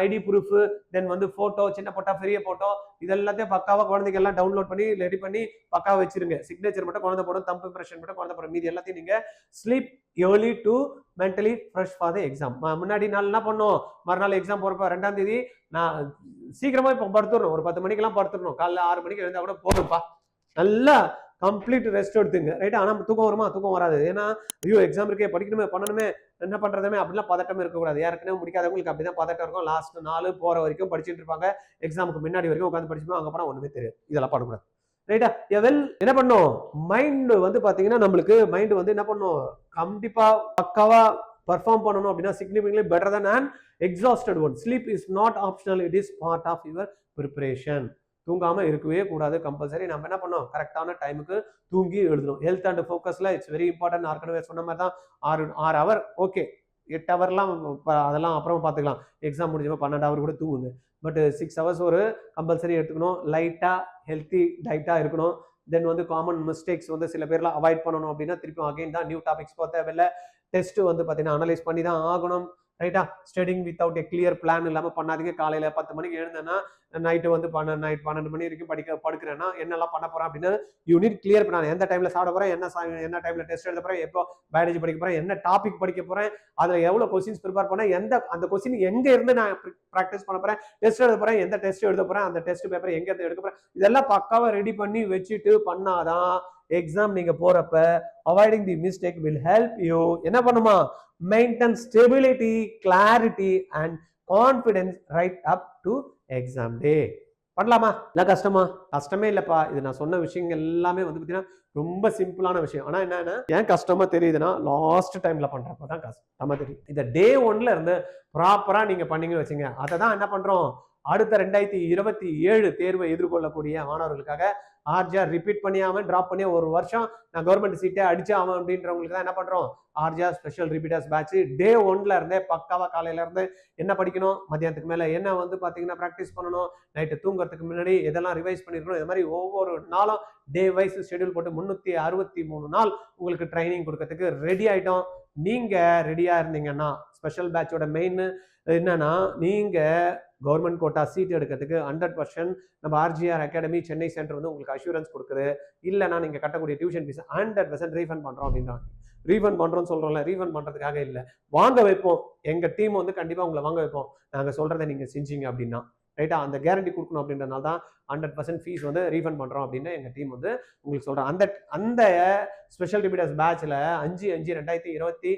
ஐடி ப்ரூஃப், தென் வந்து போட்டோ, சின்ன போட்டோ, பெரிய போட்டோ, இதெல்லாத்தையும் பக்காவா குழந்தைங்க எல்லாம் டவுன்லோட் பண்ணி ரெடி பண்ணி பக்காவா வச்சிருங்க. சிக்னேச்சர் மட்டும் குழந்தை போடும், தம்பு இம்ப்ரெஷன் மட்டும் குழந்தை போடும், மீதி எல்லாத்தையும் நீங்க sleep early to mentally fresh for the exam. முன்னாடி நாள் என்ன பண்ணும், மறுநாள் எக்ஸாம் போறப்ப 2ஆம் தேதி நான் சீக்கிரமா இப்ப படுத்துடணும், ஒரு 10 மணிக்கெல்லாம் படுத்துடணும். காலைல 6 மணிக்கு எழுந்தா கூட போதும்ப்பா, நல்லா கம்ப்ளீட் ரெஸ்ட் எடுத்துங்க. ரைட்டா? ஆனா தூக்கம் வருமா? தூக்கம் வராது. ஏன்னா ஐயோ எக்ஸாம் இருக்கே, படிக்கணுமே, பண்ணணுமே, என்ன பண்றதுமே அப்படிலாம் பதட்டம் இருக்கக்கூடாது. யாருக்குன்னு முடிக்காதவங்களுக்கு அப்படிதான் பதட்டம் இருக்கும். லாஸ்ட் 4 போற வரைக்கும் படிச்சுட்டு இருப்பாங்க, எக்ஸாமுக்கு முன்னாடி வரைக்கும் உட்காந்து படிச்சுப்போம், அங்க போனா ஒண்ணுமே தெரியாது. இதெல்லாம் பண்ணக்கூடாது. ரைட்டா? என்ன பண்ணும், மைண்ட் வந்து பாத்தீங்கன்னா நம்மளுக்கு மைண்ட் வந்து என்ன பண்ணும், கண்டிப்பா பக்காவா பர்ஃபார்ம் பண்ணணும் அப்படின்னா significantly better than an exhausted one. Sleep is not optional, it is part of your preparation. தூங்காம இருக்கவே கூடாது, கம்பல்சரி. நம்ம என்ன பண்ணோம், கரெக்டான டைமுக்கு தூங்கி எழுதணும். ஹெல்த் அண்ட் ஃபோக்கஸ்ல இட்ஸ் வெரி இம்பார்ட்டன்ட். ஏற்கனவே சொன்ன மாதிரி தான் 6 hour ஓகே, 8 ஹவர்லாம் அதெல்லாம் அப்புறம் பார்த்துக்கலாம், எக்ஸாம் முடிஞ்சப்போ 12 ஹவர் கூட தூங்குங்க. பட் 6 ஹவர்ஸ் ஒரு கம்பல்சரி எடுத்துக்கணும். லைட்டாக ஹெல்த்தி டயட்டாக இருக்கணும். தென் வந்து காமன் மிஸ்டேக்ஸ் வந்து சில பேர்லாம் அவாய்ட் பண்ணணும் அப்படின்னா திருப்பி அகைன் தான் நியூ டாபிக்ஸ் போக தேவையில்லை. டெஸ்ட் வந்து பார்த்தீங்கன்னா அனலைஸ் பண்ணி தான் ஆகணும். ரைட்டா? ஸ்டடிங் வித்தவுட் எ கிளியர் பிளான் இல்லாமல் பண்ணாதீங்க. காலையில் 10 மணிக்கு எழுந்தேன்னா நைட்டு வந்து 12 மணி வரைக்கும் படுக்கிறேன்னா என்னெல்லாம் பண்ண போகிறேன் அப்படின்னு யூ நீட் கிளியர் பிளான். எந்த டைமில் சாப்பிட போகிறேன், என்ன டைமில் டெஸ்ட் எழுத போகிறேன், எப்போ பயாலஜி படிக்க போகிறேன், என்ன டாபிக் படிக்க போகிறேன், அதில் எவ்வளோ கொஸ்டின்ஸ் ப்ரிப்பேர் பண்ணேன், அந்த கொஸ்டின் எங்கே இருந்து நான் ப்ராக்டிஸ் பண்ண போகிறேன், டெஸ்ட் எழுத போகிறேன், எந்த டெஸ்ட் எழுத போகிறேன், அந்த டெஸ்ட் பேப்பர் எங்கே எடுக்க போகிறேன், இதெல்லாம் பக்காவாக ரெடி பண்ணி வச்சுட்டு பண்ணாதான் எக்ஸாம் நீங்க போறப்ப avoiding the mistake will help you. என்ன பண்ணுமா? Maintain stability, clarity and confidence right up to exam டே. பண்ணலாமா? இல்ல கஷ்டமா? கஷ்டமே இல்லப்பா. இது நான் சொன்ன விஷயங்கள் எல்லாமே வந்து பார்த்தீங்கன்னா ரொம்ப சிம்பிளான விஷயம். ஆனா என்னன்னா ஏன் கஷ்டமா தெரியுதுன்னா லாஸ்ட் டைம்ல பண்றப்பதான் கஷ்டமா தெரியும். இந்த டே 1ல இருந்து ப்ராப்பரா நீங்க பண்ணீங்கன்னு வச்சுங்க, அதை தான் என்ன பண்றோம், அடுத்த 2027 தேர்வை எதிர்கொள்ளக்கூடிய மாணவர்களுக்காக ஆர்ஜிஆர் ரிப்பீட் பண்ணியாம டிராப் பண்ணி ஒரு வருஷம் நான் கவர்மெண்ட் சீட்டே அடிச்சாம அப்படின்றவங்களுக்கு தான் என்ன பண்றோம், ஆர்ஜிஆர் ஸ்பெஷல் ரிப்பீட்டர்ஸ் பேட்ச். டே 1ல இருந்தே பக்காவா காலையில இருந்து என்ன படிக்கணும், மத்தியானத்துக்கு மேல என்ன வந்து பாத்தீங்கன்னா பிராக்டிஸ் பண்ணணும், நைட்டு தூங்குறதுக்கு முன்னாடி எதெல்லாம் ரிவைஸ் பண்ணிருக்கணும், இது மாதிரி ஒவ்வொரு நாளும் டே வைஸ் ஷெட்யூல் போட்டு 363 நாள் உங்களுக்கு ட்ரைனிங் கொடுக்கறதுக்கு ரெடி ஆயிட்டோம். நீங்க ரெடியா இருந்தீங்கன்னா ஸ்பெஷல் பேட்சோட மெயின் என்னன்னா, நீங்க கவர்மெண்ட் கோட்டா சீட் எடுக்கிறதுக்கு 100% நம்ம ஆர்ஜிஆர் அகாடமி சென்னை சென்டர் வந்து உங்களுக்கு அஷூரன்ஸ் கொடுக்குது. இல்லைன்னா நீங்க கட்டக்கூடிய டியூஷன் ஃபீஸ் 100% ரீஃபண்ட் பண்றோம் அப்படின்றாங்க. ரீஃபண்ட் பண்றோம்னு சொல்றோம்ல, ரீஃபண்ட் பண்றதுக்காக இல்லை, வாங்க வைப்போம். எங்க டீம் வந்து கண்டிப்பா உங்களை வாங்க வைப்போம், நாங்க சொல்றதை நீங்க செஞ்சீங்க அப்படின்னா. ரைட்டா? அந்த கேரண்டி கொடுக்கணும் அப்படின்றதுனால தான் 100% ஃபீஸ் வந்து ரீஃபண்ட் பண்றோம் அப்படின்னு எங்க டீம் வந்து உங்களுக்கு சொல்றோம். அந்த ஸ்பெஷல் ரிப்பீட்டர்ஸ் பேட்ச்ல 5/5/2026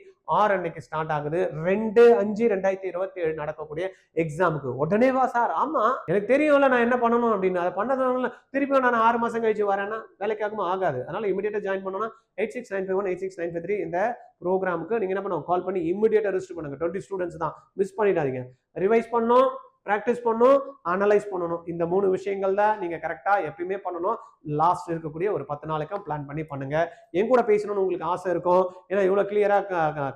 அன்னைக்கு ஸ்டார்ட் ஆகுது. 2/5/2027 நடக்கக்கூடிய எக்ஸாமுக்கு. உடனே வா சார். ஆமா எனக்கு தெரியும்ல நான் என்ன பண்ணணும் அப்படின்னு. அதை பண்ணதுனால திருப்பி நான் 6 மாசம் கழிச்சு வரேன்னா வேலைக்காகவும் ஆகாது. அதனால இமிடியேட்டா ஜாயின் பண்ணணும்னா 8695186953 இந்த ப்ரோக்ராமுக்கு நீங்க என்ன பண்ணுவோம், கால் பண்ணி இமிடியேட்டா ரெஜிஸ்டர் பண்ணுங்க. 20 ஸ்டூடெண்ட்ஸ் தான், மிஸ் பண்ணிடாதீங்க. ரிவைஸ் பண்ணணும், ப்ராக்டிஸ் பண்ணணும், அனலைஸ் பண்ணணும். இந்த 3 விஷயங்கள் தான் நீங்க கரெக்டா எப்பயுமே பண்ணணும். லாஸ்ட் இருக்கக்கூடிய ஒரு 10 நாளைக்கும் பிளான் பண்ணி பண்ணுங்க. என் கூட பேசணும்னு உங்களுக்கு ஆசை இருக்கும். ஏன்னா இவ்வளவு கிளியரா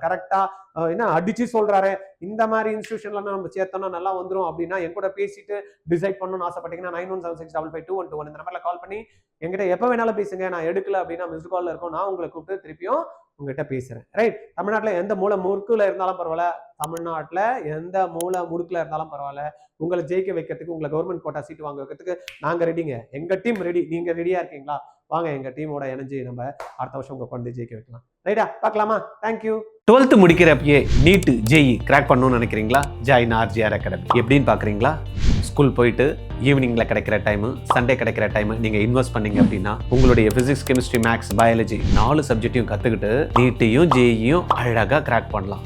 கரெக்டா என்ன அடிச்சு சொல்றாரு, இந்த மாதிரி இன்ஸ்டிடியூஷன்ல நம்ம சேர்த்தோம்னா நல்லா வந்துடும் அப்படின்னா என் கூட பேசிட்டு டிசைட் பண்ணணும்னு ஆசைப்பட்டீங்கன்னா 9176552121 இந்த நம்பர்ல கால் பண்ணி என்கிட்ட எப்ப வேணாலும் பேசுங்க. நான் எடுக்கல அப்படின்னா மிஸ்டு கால்ல இருக்கும், நான் உங்களை கூப்பிட்டு திருப்பியும் உங்ககிட்ட பேசுறேன். ரைட்? தமிழ்நாட்டுல எந்த மூல முறுக்குல இருந்தாலும் பரவாயில்ல, தமிழ்நாட்டுல எந்த மூல முடுக்குல இருந்தாலும் பரவாயில்ல, உங்களை ஜெயிக்க வைக்கிறதுக்கு, உங்களை கவர்மெண்ட் கோட்டா சீட் வாங்க வைக்கிறதுக்கு நாங்க ரெடிங்க. எங்க டீம் ரெடி. நீங்க ரெடியா இருக்கீங்களா? வாங்க எங்க டீமோட இணைஞ்சு நம்ம அடுத்த வருஷம் உங்க குழந்தை ஜெயிக்க வைக்கலாம். ரைட்டா? பார்க்கலாமா? தேங்க்யூ. 12th முடிக்கிறப்பயே நீட் ஜேஇ கிராக் பண்ணணும்னு நினைக்கிறீங்களா? Join RGR academy. எப்படின்னு பாக்குறீங்களா? ஸ்கூல் போயிட்டு ஈவினிங்ல கிடைக்கிற டைம், சண்டே கிடைக்கிற டைம் நீங்க இன்வெஸ்ட் பண்ணீங்க அப்படின்னா உங்களுடைய பிசிக்ஸ், கெமிஸ்ட்ரி, மேக்ஸ், பயாலஜி 4 சப்ஜெக்டையும் கத்துக்கிட்டு நீட்டையும் ஜேஇயும் அழகா கிராக் பண்ணலாம்.